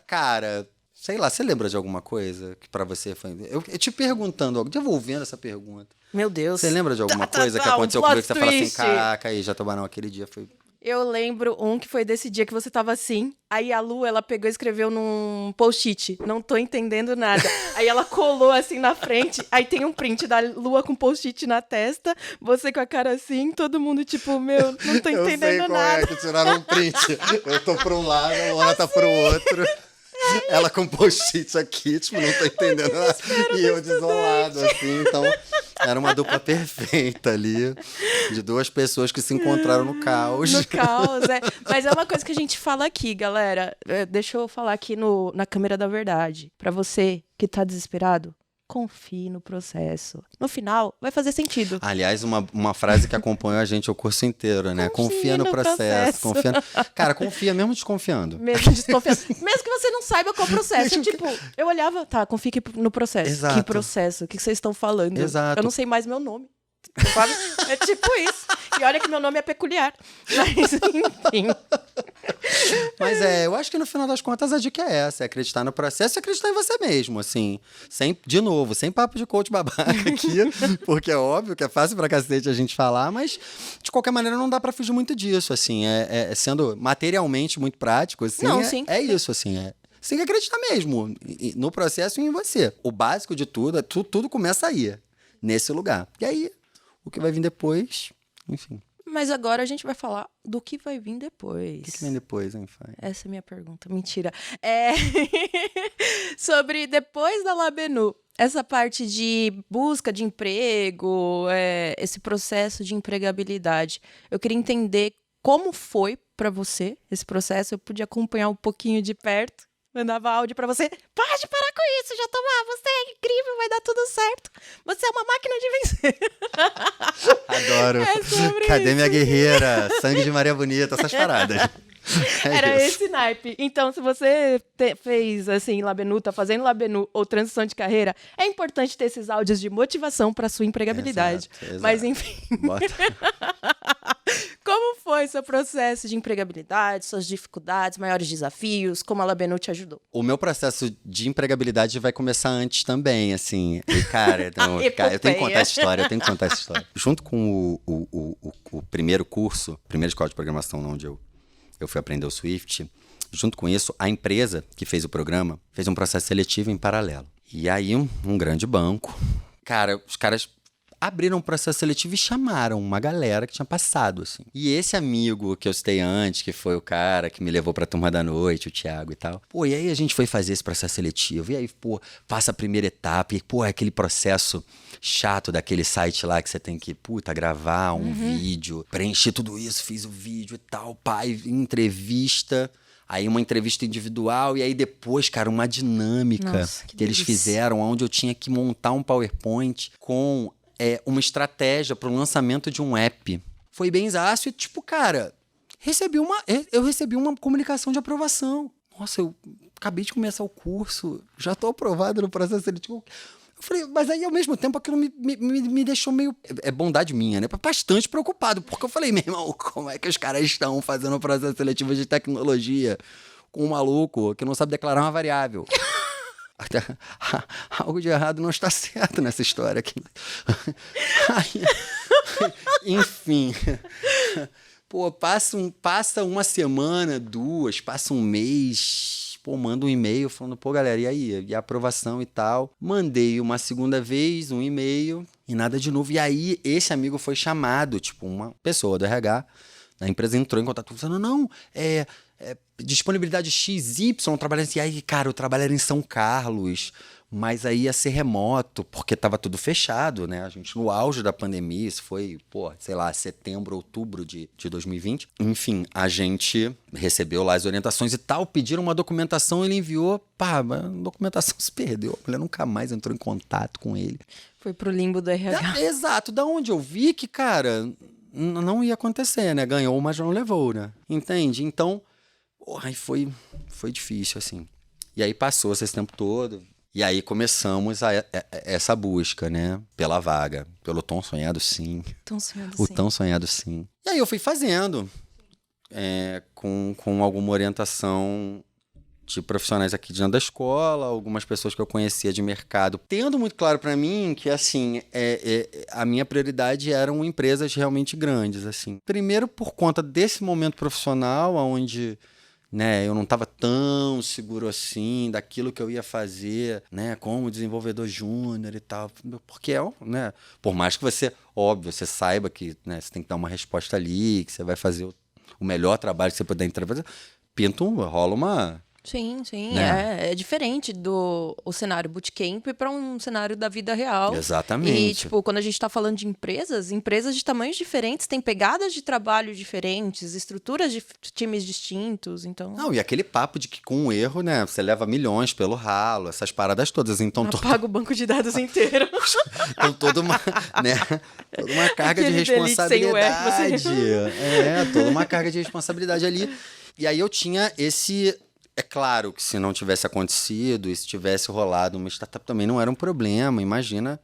Cara, sei lá, você lembra de alguma coisa que pra você foi... Eu te perguntando, devolvendo essa pergunta. Meu Deus. Você lembra de alguma coisa que aconteceu comigo que você fala assim, caraca, aí Jatobá, aquele dia foi... Eu lembro que foi desse dia que você tava assim. Aí a Lu, ela pegou e escreveu num post-it. Não tô entendendo nada. Aí ela colou assim na frente. Aí tem um print da Lua com post-it na testa. Você com a cara assim. Todo mundo tipo, meu, não tô entendendo nada. Eu sei qual é que tiraram um print. Eu tô pra um lado, a Luana tá pro outro. Ela com post-it aqui, tipo, não tô entendendo nada. E eu desolado, assim. Então, era uma dupla perfeita ali. De duas pessoas que se encontraram no caos. No caos, é. Mas é uma coisa que a gente fala aqui, galera. Deixa eu falar aqui na câmera da verdade. Pra você que tá desesperado, confie no processo. No final, vai fazer sentido. Aliás, uma frase que acompanhou a gente o curso inteiro, né? Confia no processo. Cara, confia mesmo desconfiando. Mesmo desconfiando. Mesmo que você não saiba qual processo. Tipo, eu olhava, tá, confie no processo. Exato. Que processo? O que vocês estão falando? Exato. Eu não sei mais meu nome. Sabe? É tipo isso. E olha que meu nome é peculiar. Mas, enfim. Mas eu acho que no final das contas a dica é essa: é acreditar no processo e acreditar em você mesmo, assim. De novo, sem papo de coach babaca aqui, porque é óbvio que é fácil pra cacete a gente falar, mas de qualquer maneira não dá pra fugir muito disso, assim. Sendo materialmente muito prático, assim. Não, sim. É isso, assim. Você tem que acreditar mesmo no processo e em você. O básico de tudo, tudo começa aí, nesse lugar. E aí, o que vai vir depois, enfim. Mas agora a gente vai falar do que vai vir depois. O que vem depois, hein, Fai? Essa é a minha pergunta. Mentira. Sobre depois da Labenu, essa parte de busca de emprego, esse processo de empregabilidade. Eu queria entender como foi para você esse processo. Eu pude acompanhar um pouquinho de perto. Mandava áudio pra você. Pode parar com isso, Jatobá. Você é incrível, vai dar tudo certo. Você é uma máquina de vencer. Adoro. Cadê minha guerreira? Sangue de Maria Bonita, essas paradas. Era esse naipe. Então, se você fez, assim, Labenu, tá fazendo Labenu ou transição de carreira, é importante ter esses áudios de motivação pra sua empregabilidade. Exato. Mas, enfim. Como foi seu processo de empregabilidade, suas dificuldades, maiores desafios, como a Labenu te ajudou? O meu processo de empregabilidade vai começar antes também, assim. E, cara, eu tenho que contar essa história, Junto com o primeiro curso, primeira escola de programação onde eu fui aprender o Swift, junto com isso, a empresa que fez o programa fez um processo seletivo em paralelo. E aí, um grande banco, cara, os caras abriram um processo seletivo e chamaram uma galera que tinha passado, assim. E esse amigo que eu citei antes, que foi o cara que me levou pra turma da noite, o Thiago e tal. Pô, e aí a gente foi fazer esse processo seletivo. E aí, pô, passa a primeira etapa. E, pô, é aquele processo chato daquele site lá que você tem que, gravar um vídeo. Preencher tudo isso, fiz o vídeo e tal. Pai, entrevista. Aí uma entrevista individual e aí depois, cara, uma dinâmica. Nossa, que eles fizeram, onde eu tinha que montar um PowerPoint com uma estratégia para o lançamento de um app. Foi bem zaço e, cara, eu recebi uma comunicação de aprovação. Nossa, eu acabei de começar o curso, já estou aprovado no processo seletivo. Eu falei, mas aí, ao mesmo tempo, aquilo me deixou meio... É bondade minha, né? Bastante preocupado, porque eu falei, meu irmão, como é que os caras estão fazendo um processo seletivo de tecnologia com um maluco que não sabe declarar uma variável? Algo de errado não está certo nessa história aqui. Enfim. Pô, passa uma semana, duas, passa um mês, manda um e-mail falando, galera, e aí? E a aprovação e tal. Mandei uma segunda vez, um e-mail e nada de novo. E aí, esse amigo foi chamado, uma pessoa do RH da empresa entrou em contato falando, não, disponibilidade XY, trabalhando assim. Aí, cara, eu trabalho em São Carlos, mas aí ia ser remoto, porque tava tudo fechado, né? A gente, no auge da pandemia, isso foi, setembro, outubro de 2020. Enfim, a gente recebeu lá as orientações e tal, pediram uma documentação, ele enviou, a documentação se perdeu. A mulher nunca mais entrou em contato com ele. Foi pro limbo do RH. Exato, da onde eu vi que, cara, não ia acontecer, né? Ganhou, mas não levou, né? Entende? Então, aí foi difícil, assim. E aí passou esse tempo todo. E aí começamos essa busca, né? Pela vaga. Pelo tão sonhado sim. Tão sonhado sim. E aí eu fui fazendo. Com alguma orientação de profissionais aqui dentro da escola, algumas pessoas que eu conhecia de mercado, tendo muito claro para mim que, assim, a minha prioridade eram empresas realmente grandes, assim. Primeiro por conta desse momento profissional, onde, né, eu não estava tão seguro assim daquilo que eu ia fazer, né, como desenvolvedor júnior e tal, porque né, por mais que você saiba que, né, você tem que dar uma resposta ali, que você vai fazer o melhor trabalho que você puder entregar, rola Sim, sim. Né? É diferente do o cenário bootcamp para um cenário da vida real. Exatamente. E, tipo, quando a gente tá falando de empresas de tamanhos diferentes, têm pegadas de trabalho diferentes, estruturas de times distintos, então... Não, e aquele papo de que com um erro, né, você leva milhões pelo ralo, essas paradas todas. Então, Apaga o banco de dados inteiro. então toda uma, né, toda uma carga de Aquele delete sem o R, responsabilidade. Toda uma carga de responsabilidade ali. E aí eu tinha esse... É claro que se não tivesse acontecido e se tivesse rolado uma startup também não era um problema, imagina,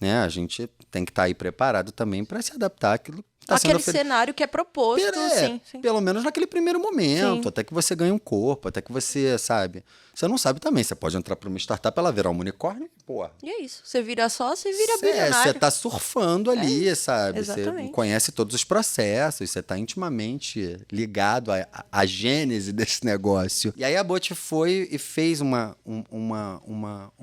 né? A gente tem que estar aí preparado também para se adaptar àquilo que está sendo Aquele cenário que é proposto, sim. Pelo menos naquele primeiro momento, Sim. até que você ganhe um corpo, até que você, sabe... Você não sabe também, você pode entrar para uma startup, ela virar um unicórnio, porra. E é isso, você vira sócio e vira bilionário. Você tá surfando ali, sabe? exatamente. Você conhece todos os processos, você tá intimamente ligado à gênese desse negócio. E aí a Bot foi e fez uma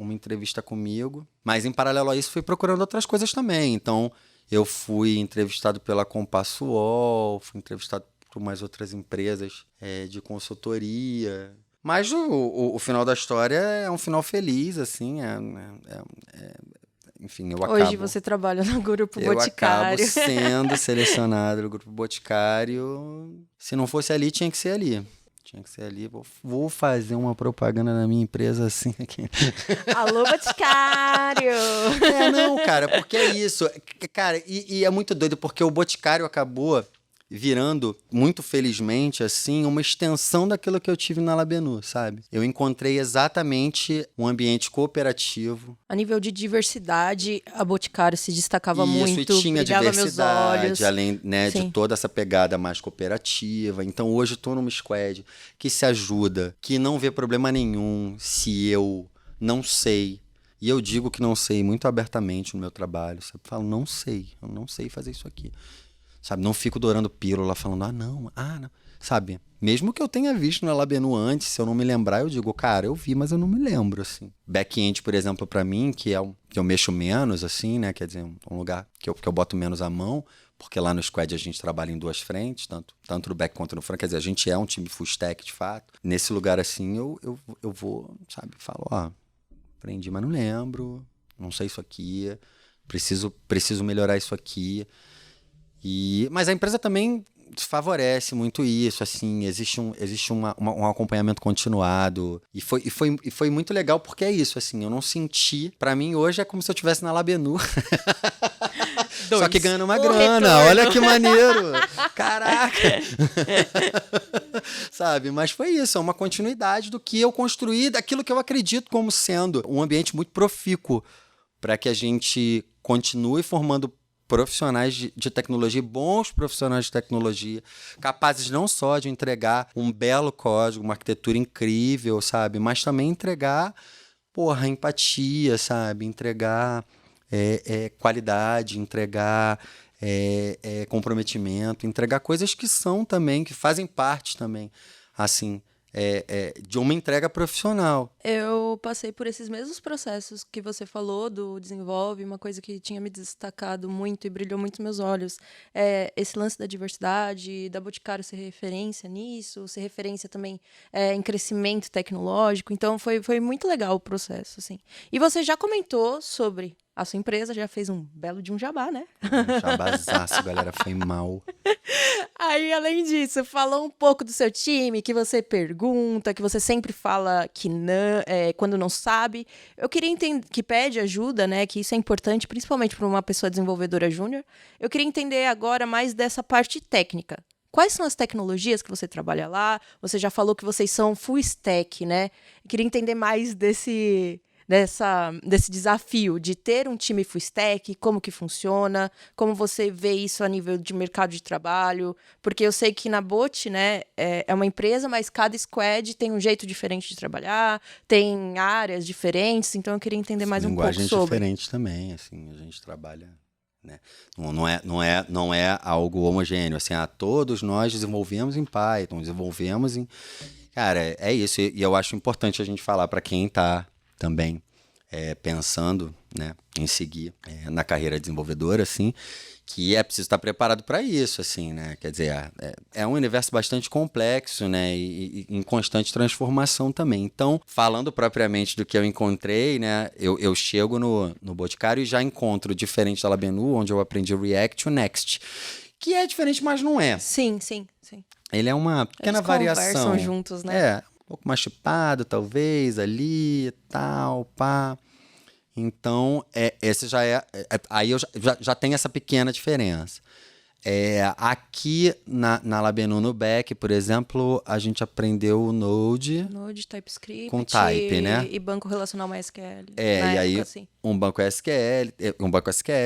entrevista comigo, mas em paralelo a isso fui procurando outras coisas também. Então, eu fui entrevistado pela Compasso UOL, fui entrevistado por umas outras empresas de consultoria... Mas o final da história é um final feliz, assim, enfim, eu acabo... Hoje você trabalha no Grupo Boticário. Eu acabo sendo selecionado no Grupo Boticário. Se não fosse ali, tinha que ser ali. Tinha que ser ali. Vou fazer uma propaganda na minha empresa assim aqui. Alô, Boticário! Não, cara, porque é isso. Cara, e é muito doido, porque o Boticário acabou... virando, muito felizmente, assim, uma extensão daquilo que eu tive na Labenu, sabe? Eu encontrei exatamente um ambiente cooperativo. A nível de diversidade, a Boticário se destacava muito, e tinha brilhava diversidade, meus olhos. além, né, de toda essa pegada mais cooperativa. Então, hoje eu tô numa squad que se ajuda, que não vê problema nenhum se eu não sei. E eu digo que não sei muito abertamente no meu trabalho. Eu falo, eu não sei fazer isso aqui. Sabe, não fico dourando pílula falando, não. Sabe, mesmo que eu tenha visto na Labenu antes, se eu não me lembrar, eu digo, cara, eu vi, mas eu não me lembro, assim. Back-end, por exemplo, pra mim, que eu mexo menos, assim, né, quer dizer, um lugar que eu boto menos a mão, porque lá no Squad a gente trabalha em duas frentes, tanto no back quanto no front, quer dizer, a gente é um time full stack, de fato. Nesse lugar, assim, eu vou, sabe, falo, aprendi, mas não lembro, não sei isso aqui, preciso melhorar isso aqui. Mas a empresa também favorece muito isso, assim, existe um acompanhamento continuado. E foi muito legal porque é isso, assim, eu não senti... Pra mim, hoje é como se eu estivesse na Labenu. Só que ganhando uma grana, olha que maneiro! Caraca! Sabe, mas foi isso, é uma continuidade do que eu construí, daquilo que eu acredito como sendo um ambiente muito profícuo para que a gente continue formando profissionais de tecnologia, bons profissionais de tecnologia, capazes não só de entregar um belo código, uma arquitetura incrível, sabe? Mas também entregar, empatia, sabe? Entregar qualidade, entregar comprometimento, entregar coisas que são também, que fazem parte também, assim, de uma entrega profissional. Eu passei por esses mesmos processos que você falou do desenvolve, uma coisa que tinha me destacado muito e brilhou muito meus olhos, esse lance da diversidade, da Boticário ser referência nisso, ser referência também em crescimento tecnológico, então foi muito legal o processo, assim. E você já comentou sobre a sua empresa, já fez um belo de um jabá, né? Um jabazaço, galera, foi mal. Aí, além disso, falou um pouco do seu time, que você pergunta, que você sempre fala que não, quando não sabe. Eu queria entender, que pede ajuda, né? Que isso é importante, principalmente para uma pessoa desenvolvedora júnior. Eu queria entender agora mais dessa parte técnica. Quais são as tecnologias que você trabalha lá? Você já falou que vocês são full stack, né? Eu queria entender mais desse desafio de ter um time full stack, como que funciona, como você vê isso a nível de mercado de trabalho, porque eu sei que na Bot, né, é uma empresa, mas cada squad tem um jeito diferente de trabalhar, tem áreas diferentes, então eu queria entender mais um pouco sobre. Linguagem diferente também, assim, a gente trabalha, né? Não é algo homogêneo, assim, todos nós desenvolvemos em Python, desenvolvemos em... Cara, é isso, e eu acho importante a gente falar para quem está também pensando, né, em seguir na carreira desenvolvedora, assim, que é preciso estar preparado para isso, assim, né? Quer dizer, é um universo bastante complexo, né? E em constante transformação também. Então, falando propriamente do que eu encontrei, né? Eu chego no Boticário e já encontro, diferente da Labenu, onde eu aprendi React, o Next. Que é diferente, mas não é. Sim. Ele é uma pequena Eles variação. Conversam juntos, né? É, um pouco mais chipado, talvez, ali e tal, pá. Então, esse já aí eu já tenho essa pequena diferença. Aqui na Labenu, no back, por exemplo, a gente aprendeu o Node TypeScript com Type, né? E banco relacional MySQL. E aí assim. um banco SQL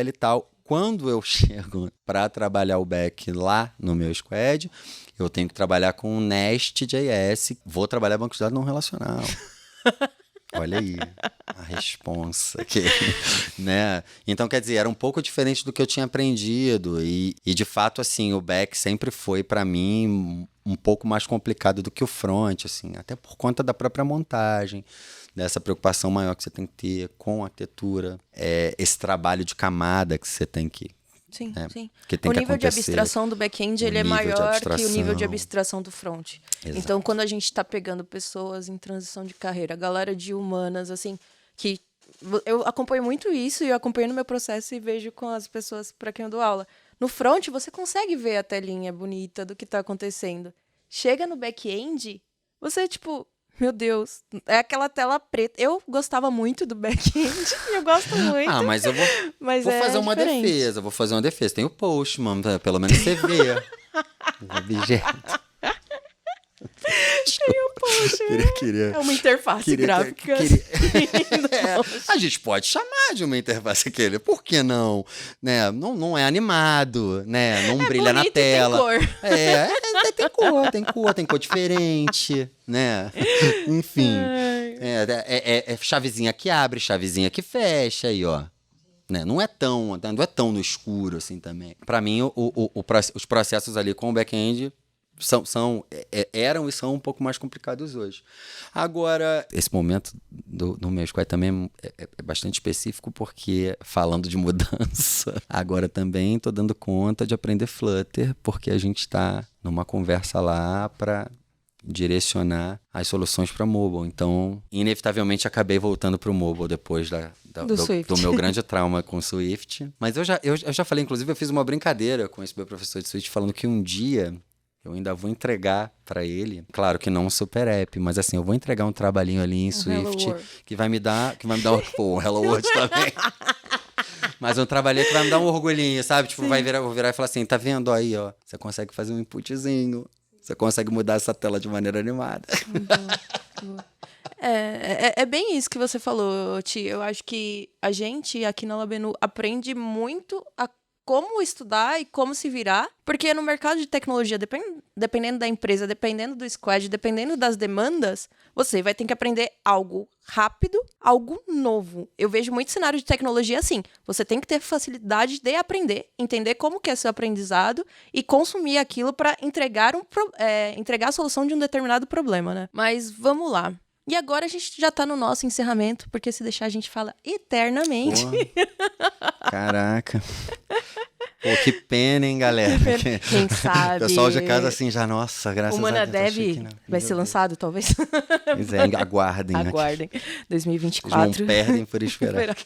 e tal. Quando eu chego para trabalhar o back lá no meu squad, eu tenho que trabalhar com Nest.js. Vou trabalhar banco de dados não relacional. Olha aí, a responsa aqui, né? Então, quer dizer, era um pouco diferente do que eu tinha aprendido e de fato, assim, o back sempre foi, para mim, um pouco mais complicado do que o front, assim, até por conta da própria montagem, dessa preocupação maior que você tem que ter com a arquitetura, esse trabalho de camada que você tem que... Sim. Que tem o que nível de acontecer. abstração do back-end ele é maior que o nível de abstração do front. Exato. Então, quando a gente está pegando pessoas em transição de carreira, galera de humanas, assim, que eu acompanho muito isso e eu acompanho no meu processo e vejo com as pessoas para quem eu dou aula. No front, você consegue ver a telinha bonita do que está acontecendo. Chega no back-end, você, tipo... Meu Deus, é aquela tela preta. Eu gostava muito do back-end, eu gosto muito. Mas eu vou fazer uma diferente. defesa. Tem o Postman, pelo menos você vê. O objeto. Tem o Postman. É uma interface gráfica. A gente pode chamar de uma interface aquele. Por que não? Né? Não é animado, né? Não brilha na tela. Tem cor. Tem cor diferente, né? Enfim. Chavezinha que abre, chavezinha que fecha aí, ó. Né? Não é tão no escuro assim também. Para mim, os processos ali com o back-end eram e são um pouco mais complicados hoje. Agora, esse momento do meu squad também é bastante específico porque, falando de mudança, agora também estou dando conta de aprender Flutter, porque a gente está numa conversa lá para direcionar as soluções para mobile. Então, inevitavelmente, acabei voltando para o mobile depois do meu grande trauma com o Swift. Mas eu já falei, inclusive, eu fiz uma brincadeira com esse meu professor de Swift, falando que um dia... eu ainda vou entregar para ele, claro que não um super app, mas assim, eu vou entregar um trabalhinho ali em Swift que vai me dar um Hello World também. Mas um trabalhinho que vai me dar um orgulhinho, sabe? Tipo, vou virar e falar assim, tá vendo aí, ó, você consegue fazer um inputzinho, você consegue mudar essa tela de maneira animada. É bem isso que você falou, Ti. Eu acho que a gente aqui na Labenu aprende muito a como estudar e como se virar, porque no mercado de tecnologia, dependendo da empresa, dependendo do squad, dependendo das demandas, você vai ter que aprender algo rápido, algo novo. Eu vejo muito cenário de tecnologia assim, você tem que ter facilidade de aprender, entender como que é seu aprendizado e consumir aquilo para entregar a solução de um determinado problema, né? Mas vamos lá. E agora a gente já tá no nosso encerramento, porque se deixar a gente fala eternamente. Caraca. Pô, que pena, hein, galera? Quem sabe? O pessoal de casa assim já, nossa, graças a Deus. Humana Dev vai ser lançado, talvez. Pois é, aguardem. Aguardem. 2024. Eles não perdem por esperar.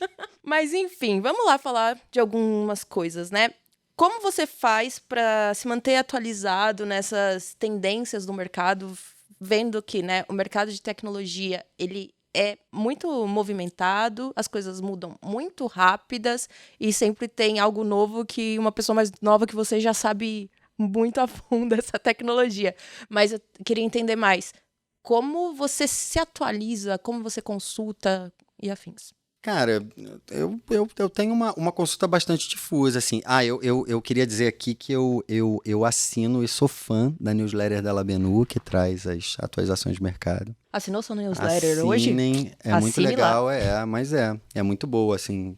Mas enfim, vamos lá falar de algumas coisas, né? Como você faz para se manter atualizado nessas tendências do mercado, vendo que, né, o mercado de tecnologia, ele é muito movimentado, as coisas mudam muito rápidas e sempre tem algo novo que uma pessoa mais nova que você já sabe muito a fundo essa tecnologia. Mas eu queria entender mais. Como você se atualiza, como você consulta e afins? Cara, eu tenho uma consulta bastante difusa, assim. Eu queria dizer aqui que eu assino e sou fã da newsletter da Labenu, que traz as atualizações de mercado. Assinou sua newsletter hoje? Muito legal, mas é muito boa, assim.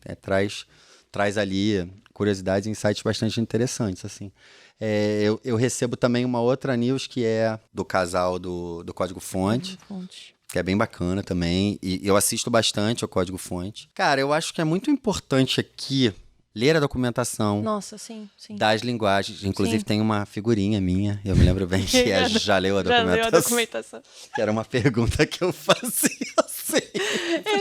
Traz ali curiosidades e insights bastante interessantes, assim. Eu recebo também uma outra news que é do casal do Código Fonte. Que é bem bacana também, e eu assisto bastante ao Código Fonte. Cara, eu acho que é muito importante aqui ler a documentação Nossa, sim. das linguagens. Inclusive, Sim. tem uma figurinha minha, eu me lembro bem, que já leu a Já leu a documentação. documentação. Que era uma pergunta que eu fazia assim.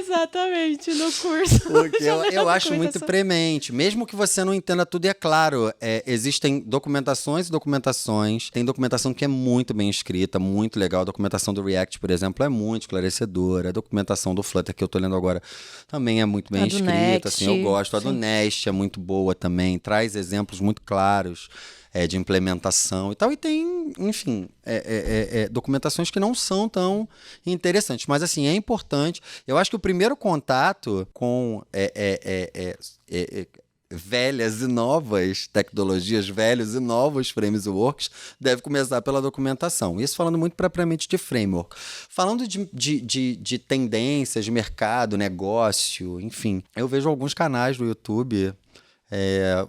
Exatamente, no curso. Porque Já leu eu a acho muito documentação. premente. Mesmo que você não entenda tudo, e é claro, existem documentações e documentações. Tem documentação que é muito bem escrita, muito legal. A documentação do React, por exemplo, é muito esclarecedora. A documentação do Flutter, que eu tô lendo agora, também é muito bem A do escrita. Next, Assim, eu gosto. A do sim. Nest é muito boa também. Traz exemplos muito claros de implementação e tal. E tem, enfim, documentações que não são tão interessantes. Mas, assim, é importante. Eu acho que o primeiro contato com velhas e novas tecnologias, velhos e novos frameworks, deve começar pela documentação. Isso falando muito propriamente de framework. Falando de tendências, de mercado, negócio, enfim. Eu vejo alguns canais do YouTube...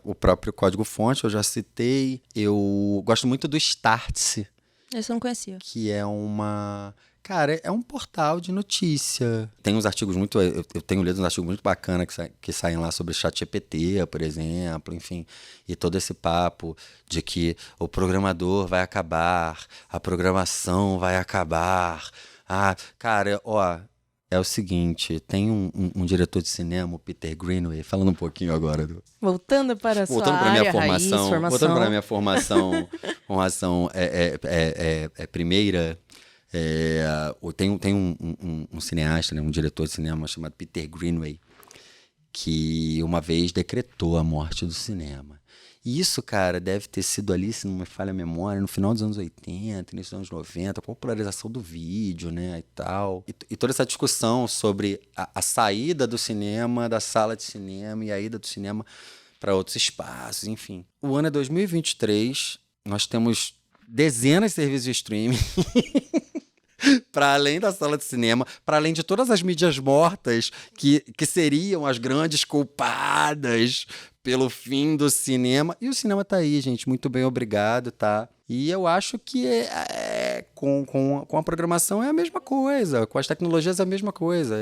o próprio código-fonte, eu já citei. Eu gosto muito do Startse, Esse eu não conhecia. que é uma... Cara, é um portal de notícia. Tem uns artigos muito... Eu tenho lido uns artigos muito bacanas que saem lá sobre ChatGPT, por exemplo, enfim. E todo esse papo de que o programador vai acabar, a programação vai acabar. Ah, cara, ó... É o seguinte, tem um diretor de cinema, o Peter Greenaway, falando um pouquinho agora Voltando para a sua voltando para área, minha formação, raiz, voltando para minha formação primeira, tem um cineasta, né, um diretor de cinema chamado Peter Greenaway, que uma vez decretou a morte do cinema. E isso, cara, deve ter sido ali, se não me falha a memória, no final dos anos 80, início dos anos 90, a popularização do vídeo, né, e tal. E toda essa discussão sobre a saída do cinema, da sala de cinema e a ida do cinema para outros espaços, enfim. O ano é 2023, nós temos dezenas de serviços de streaming para além da sala de cinema, para além de todas as mídias mortas que seriam as grandes culpadas pelo fim do cinema. E o cinema tá aí, gente. Muito bem, obrigado, tá? E eu acho que com a programação é a mesma coisa, com as tecnologias é a mesma coisa.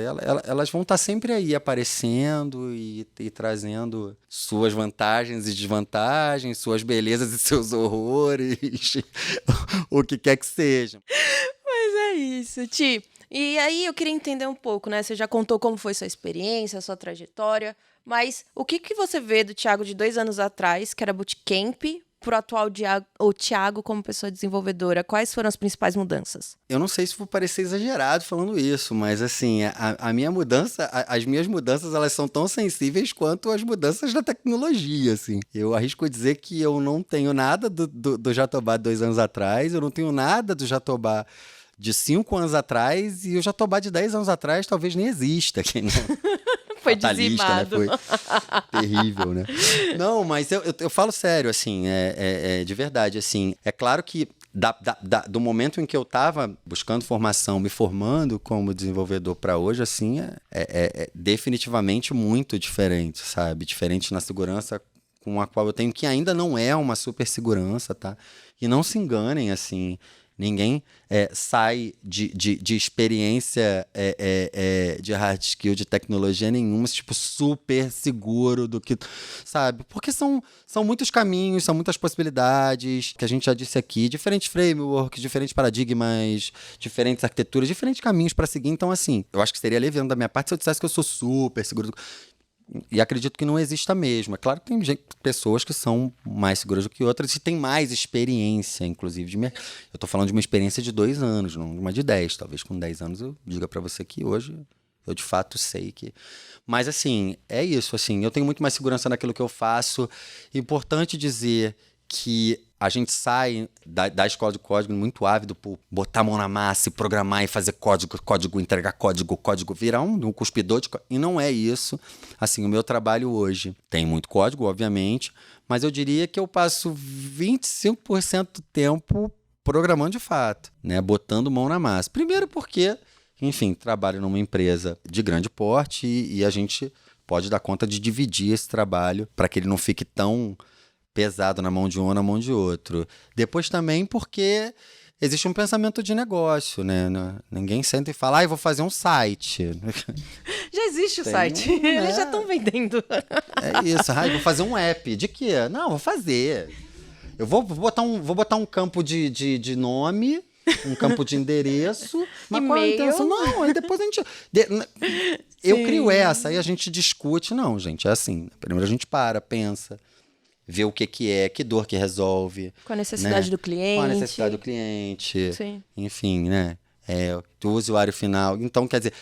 Elas vão estar sempre aí aparecendo e trazendo suas vantagens e desvantagens, suas belezas e seus horrores, o que quer que seja. Mas é isso, Ti. E aí eu queria entender um pouco, né? Você já contou como foi sua experiência, sua trajetória, mas o que você vê do Thiago de 2 anos atrás, que era bootcamp, pro atual o Thiago como pessoa desenvolvedora? Quais foram as principais mudanças? Eu não sei se vou parecer exagerado falando isso, mas assim, a minha mudança, as minhas mudanças, elas são tão sensíveis quanto as mudanças da tecnologia, assim. Eu arrisco dizer que eu não tenho nada do Jatobá de 2 anos atrás, eu não tenho nada do Jatobá de 5 anos atrás, e o Jatobá de 10 anos atrás talvez nem exista. Que não... Foi fatalista, dizimado. né? Foi terrível, né? Não, mas eu falo sério, assim, de verdade, assim. É claro que do momento em que eu estava buscando formação, me formando como desenvolvedor para hoje, assim, é definitivamente muito diferente, sabe? Diferente na segurança com a qual eu tenho, que ainda não é uma super segurança, tá? E não se enganem, assim... Ninguém sai de experiência de hard skill, de tecnologia nenhuma, tipo, super seguro do que... Sabe? Porque são muitos caminhos, são muitas possibilidades, que a gente já disse aqui, diferentes frameworks, diferentes paradigmas, diferentes arquiteturas, diferentes caminhos para seguir. Então, assim, eu acho que seria leviano da minha parte se eu dissesse que eu sou super seguro E acredito que não exista mesmo. É claro que tem pessoas que são mais seguras do que outras e têm mais experiência, inclusive. Eu estou falando de uma experiência de 2 anos, não de uma de 10. Talvez com 10 anos eu diga para você que hoje eu de fato sei que... Mas assim, é isso. Assim, eu tenho muito mais segurança naquilo que eu faço. Importante dizer que a gente sai da escola de código muito ávido por botar a mão na massa e programar e fazer código, entregar código, virar um cuspidor de código. E não é isso. Assim, o meu trabalho hoje tem muito código, obviamente, mas eu diria que eu passo 25% do tempo programando de fato, né? Botando mão na massa. Primeiro porque, enfim, trabalho numa empresa de grande porte e a gente pode dar conta de dividir esse trabalho para que ele não fique tão pesado na mão de um ou na mão de outro. Depois também porque existe um pensamento de negócio, né? Ninguém senta e fala, eu vou fazer um site. Já existe o site, eles já estão vendendo. É isso, vou fazer um app. De quê? Não, vou fazer. Eu vou botar um campo de nome, um campo de endereço, mas qual a intenção? Não, aí depois a gente... Eu crio essa, aí a gente discute. Não, gente, é assim. Primeiro a gente pensa, vê o que é, que dor que resolve. Com a necessidade do cliente. Com a necessidade do cliente. Sim. Enfim, né? Do usuário final. Então, quer dizer,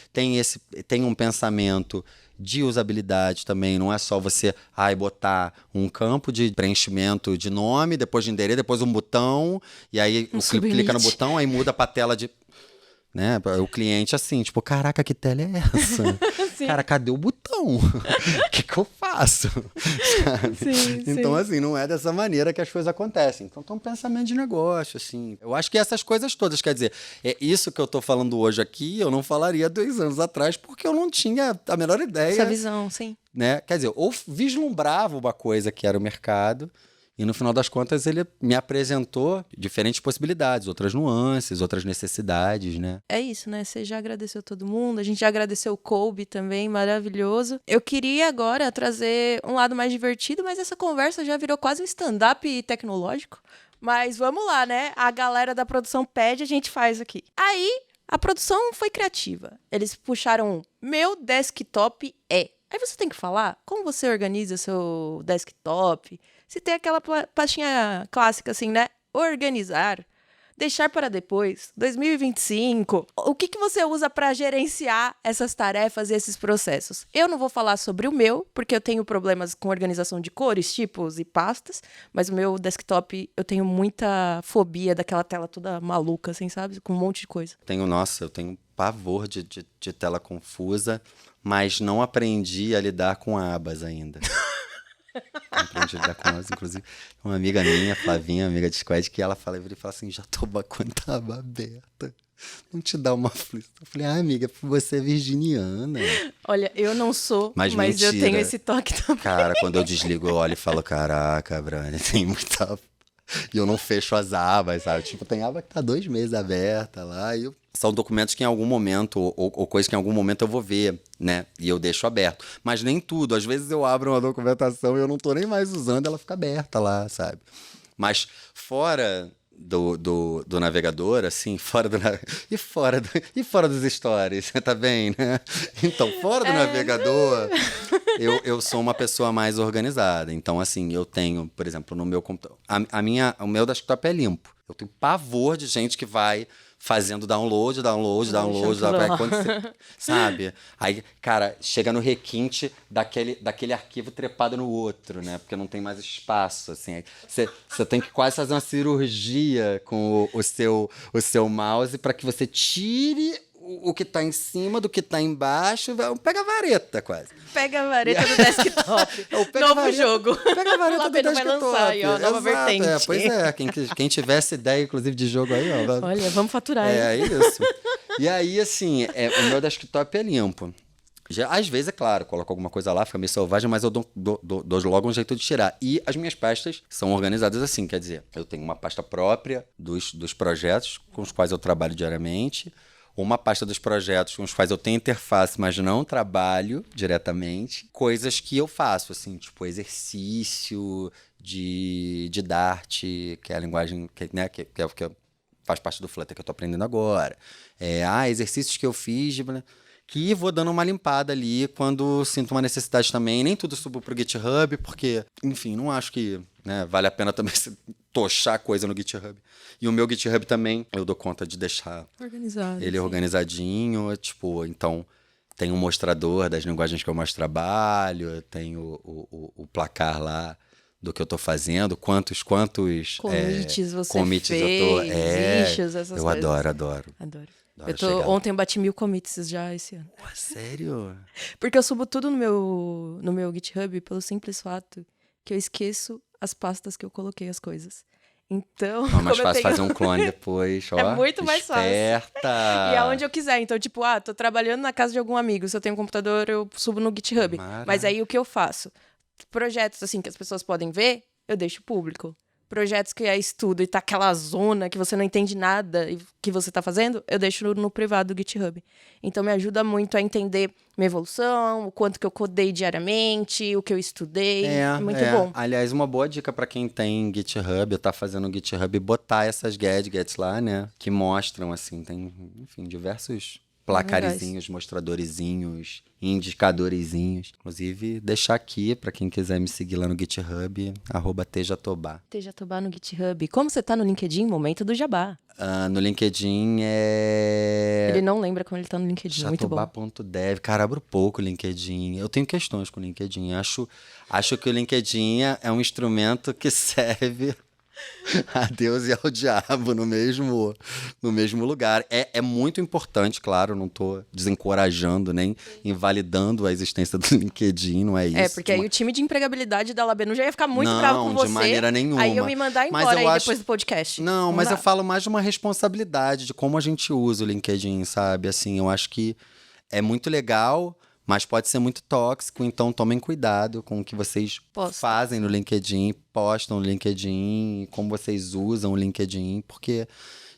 tem um pensamento de usabilidade também. Não é só você botar um campo de preenchimento de nome, depois de endereço, depois um botão, e aí clica no botão, aí muda pra tela de... Né? O cliente assim, tipo, caraca, que tela é essa? Cara, cadê o botão? O que eu faço? Então, assim, não é dessa maneira que as coisas acontecem. Então, tem um pensamento de negócio, assim. Eu acho que essas coisas todas, quer dizer, é isso que eu tô falando hoje aqui, eu não falaria 2 anos atrás, porque eu não tinha a menor ideia. Essa visão, sim. Né? Quer dizer, ou vislumbrava uma coisa que era o mercado, e no final das contas ele me apresentou diferentes possibilidades, outras nuances, outras necessidades, né? É isso, né? Você já agradeceu todo mundo, a gente já agradeceu o Colby também, maravilhoso. Eu queria agora trazer um lado mais divertido, mas essa conversa já virou quase um stand-up tecnológico. Mas vamos lá, né? A galera da produção pede, a gente faz aqui. Aí, a produção foi criativa. Eles puxaram meu desktop é. Aí você tem que falar como você organiza seu desktop. Se tem aquela pastinha clássica assim, né? Organizar, deixar para depois, 2025. O que você usa para gerenciar essas tarefas e esses processos? Eu não vou falar sobre o meu, porque eu tenho problemas com organização de cores, tipos e pastas, mas o meu desktop, eu tenho muita fobia daquela tela toda maluca, assim, sabe? Com um monte de coisa. Eu tenho pavor de tela confusa, mas não aprendi a lidar com abas ainda. Aprendi a lidar com abas, inclusive. Uma amiga minha, Flavinha, amiga de squad, que ela fala assim, já tô com a aba aberta. Não te dá uma aflição. Eu falei, amiga, você é virginiana. Olha, eu não sou, mas eu tenho esse toque também. Cara, quando eu desligo, eu olho e falo, caraca, Brani, tem muita... E eu não fecho as abas, sabe? Tipo, tem aba que tá 2 meses aberta lá e são documentos que em algum momento, ou coisas que em algum momento eu vou ver, né? E eu deixo aberto. Mas nem tudo. Às vezes eu abro uma documentação e eu não tô nem mais usando, ela fica aberta lá, sabe? Mas fora do navegador, assim, e fora dos stories, tá bem, né? Então, fora do navegador, eu sou uma pessoa mais organizada. Então, assim, eu tenho, por exemplo, no meu computador, o meu desktop é limpo. Eu tenho pavor de gente que vai fazendo download, sabe? Aí, cara, chega no requinte daquele arquivo trepado no outro, né? Porque não tem mais espaço, assim. Você tem que quase fazer uma cirurgia com o seu mouse para que você tire o que tá em cima do que tá embaixo. Pega a vareta, quase. Pega a vareta do desktop. Novo jogo. Pega a vareta do desktop. Vai lançar aí, ó, nova vertente. Pois é, quem tivesse ideia, inclusive, de jogo aí, ó. Olha, vamos faturar, hein? É isso. E aí, assim, o meu desktop é limpo. Já, às vezes, é claro, coloco alguma coisa lá, fica meio selvagem, mas eu dou logo um jeito de tirar. E as minhas pastas são organizadas assim, quer dizer, eu tenho uma pasta própria dos projetos com os quais eu trabalho diariamente, uma pasta dos projetos com os quais eu tenho interface, mas não trabalho diretamente. Coisas que eu faço, assim, tipo exercício de Dart, que é a linguagem que é o que faz parte do Flutter que eu tô aprendendo agora. Exercícios que eu fiz, que vou dando uma limpada ali quando sinto uma necessidade também. Nem tudo subo pro GitHub, porque, enfim, não acho que vale a pena também tochar coisa no GitHub. E o meu GitHub também, eu dou conta de deixar ele organizadinho. Tipo, então, tem um mostrador das linguagens que eu mais trabalho, tem o placar lá do que eu tô fazendo, quantos commits você commits fez, eu tô... issues, essas eu coisas. Adoro. Ontem eu bati 1000 commits já esse ano. Pô, sério? Porque eu subo tudo no meu GitHub pelo simples fato que eu esqueço as pastas que eu coloquei as coisas. Então, é mais fácil fazer um clone depois, ó. É muito mais fácil. E aonde eu quiser. Então, tipo, tô trabalhando na casa de algum amigo. Se eu tenho um computador, eu subo no GitHub. Mas aí o que eu faço? Projetos, assim, que as pessoas podem ver, eu deixo público. projetos que é estudo e tá aquela zona que você não entende nada e que você tá fazendo, eu deixo no privado do GitHub. Então me ajuda muito a entender minha evolução, o quanto que eu codei diariamente, o que eu estudei. É muito bom. Aliás, uma boa dica para quem tem GitHub, tá fazendo GitHub, botar essas gadgets lá, né? Que mostram, assim, tem, enfim, diversos placarezinhos, mostradorzinhos, indicadorzinhos. Inclusive, deixar aqui para quem quiser me seguir lá no GitHub, @tjatobá. tjatobá no GitHub. Como você tá no LinkedIn? Momento do jabá. No LinkedIn é... Ele não lembra como ele tá no LinkedIn, muito bom. Jatobá.dev. Cara, abro pouco o LinkedIn. Eu tenho questões com o LinkedIn. Acho que o LinkedIn é um instrumento que serve a Deus e ao diabo no mesmo lugar. É muito importante, claro, não estou desencorajando nem invalidando a existência do LinkedIn, não é isso. Porque aí o time de empregabilidade da Labenu já ia ficar muito bravo com você. Não, de maneira nenhuma. Aí eu me mandar embora depois do podcast. Não, mas eu falo mais de uma responsabilidade, de como a gente usa o LinkedIn, sabe? Assim, eu acho que é muito legal, mas pode ser muito tóxico, então tomem cuidado com o que vocês fazem no LinkedIn, postam no LinkedIn, como vocês usam o LinkedIn, porque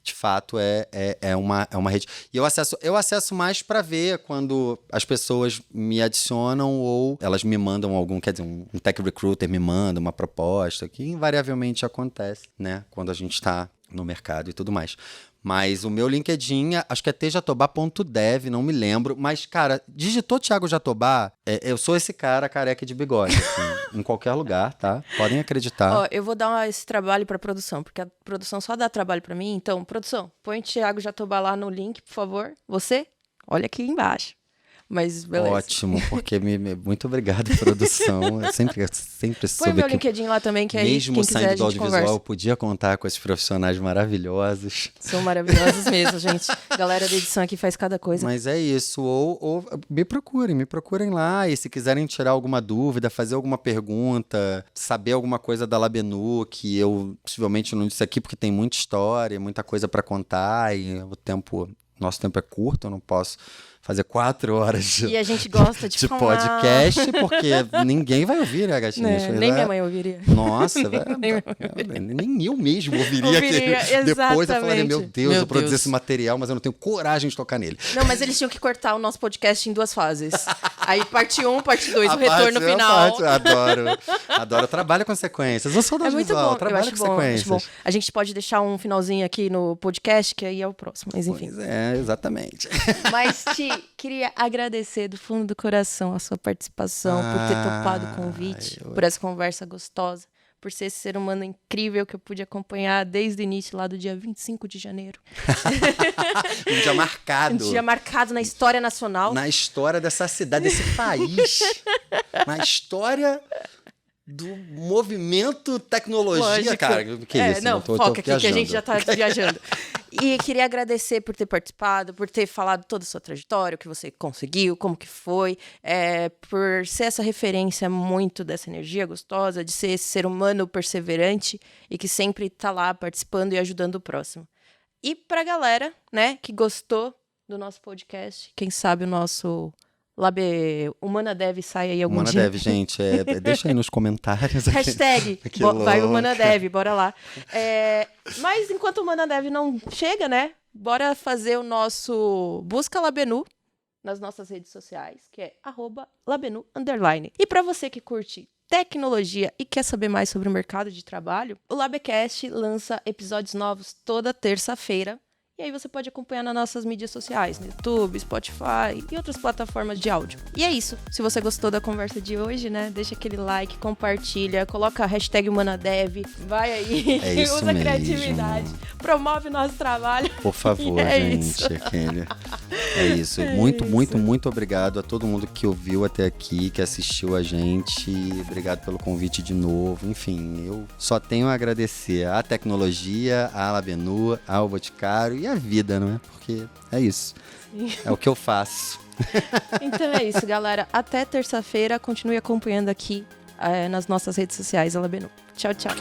de fato é uma rede. E eu acesso mais para ver quando as pessoas me adicionam ou elas me mandam quer dizer, um tech recruiter me manda uma proposta, que invariavelmente acontece, né? Quando a gente está no mercado e tudo mais. Mas o meu LinkedIn, acho que é tjatobá.dev, não me lembro. Mas, cara, digitou Thiago Jatobá, eu sou esse cara careca de bigode, assim, em qualquer lugar, tá? Podem acreditar. Eu vou dar esse trabalho pra produção, porque a produção só dá trabalho pra mim. Então, produção, põe Thiago Jatobá lá no link, por favor. Você, olha aqui embaixo. Mas beleza. Ótimo, porque muito obrigado, produção. Eu sempre soube Põe meu LinkedIn lá também, que aí mesmo quem quiser saindo a do gente audiovisual, conversa. eu podia contar com esses profissionais maravilhosos. São maravilhosos mesmo, gente. Galera da edição aqui faz cada coisa. Mas é isso. Ou me procurem lá. E se quiserem tirar alguma dúvida, fazer alguma pergunta, saber alguma coisa da Labenu, que eu possivelmente não disse aqui, porque tem muita história, muita coisa para contar, e nosso tempo é curto, eu não posso fazer 4 horas E a gente gosta de falar. podcast, porque ninguém vai ouvir, né, gatinha? Nem minha mãe ouviria. Nossa, nem eu mesmo ouviria depois eu falaria, meu Deus, eu produzi esse material, mas eu não tenho coragem de tocar nele. Não, mas eles tinham que cortar o nosso podcast em 2 fases. Aí parte 1, parte 2, o retorno final. Adoro, trabalho com sequências. Eu sou da visual, trabalho com sequências. Bom. A gente pode deixar um finalzinho aqui no podcast, que aí é o próximo, mas enfim. Pois exatamente. Mas, queria agradecer do fundo do coração a sua participação, por ter topado o convite, por essa conversa gostosa, por ser esse ser humano incrível que eu pude acompanhar desde o início, lá do dia 25 de janeiro. Um dia marcado. Um dia marcado na história nacional. Na história dessa cidade, desse país. Na história do movimento tecnologia, lógico. Cara. Que isso? Não, foca aqui que a gente já tá viajando. E queria agradecer por ter participado, por ter falado toda a sua trajetória, o que você conseguiu, como que foi, por ser essa referência muito dessa energia gostosa, de ser esse ser humano perseverante e que sempre tá lá participando e ajudando o próximo. E pra galera, né, que gostou do nosso podcast, quem sabe o nosso HumanaDev sai aí algum dia. HumanaDev, gente, deixa aí nos comentários. Hashtag, vai HumanaDev, bora lá. Mas enquanto o HumanaDev não chega, né, bora fazer o nosso Busca Labenu nas nossas redes sociais, que é @Labenu_. E para você que curte tecnologia e quer saber mais sobre o mercado de trabalho, o Labecast lança episódios novos toda terça-feira. E aí você pode acompanhar nas nossas mídias sociais, no YouTube, Spotify e outras plataformas de áudio. E é isso. Se você gostou da conversa de hoje, né? Deixa aquele like, compartilha, coloca a hashtag HumanaDev, vai aí, usa a criatividade, promove o nosso trabalho. Por favor, gente. É isso. Muito obrigado a todo mundo que ouviu até aqui, que assistiu a gente. Obrigado pelo convite de novo. Enfim, eu só tenho a agradecer à tecnologia, à Labenu, ao Boticário e a vida, não é? Porque é isso. Sim. É o que eu faço. Então é isso, galera. Até terça-feira. Continue acompanhando aqui nas nossas redes sociais, a Labenu. Tchau, tchau.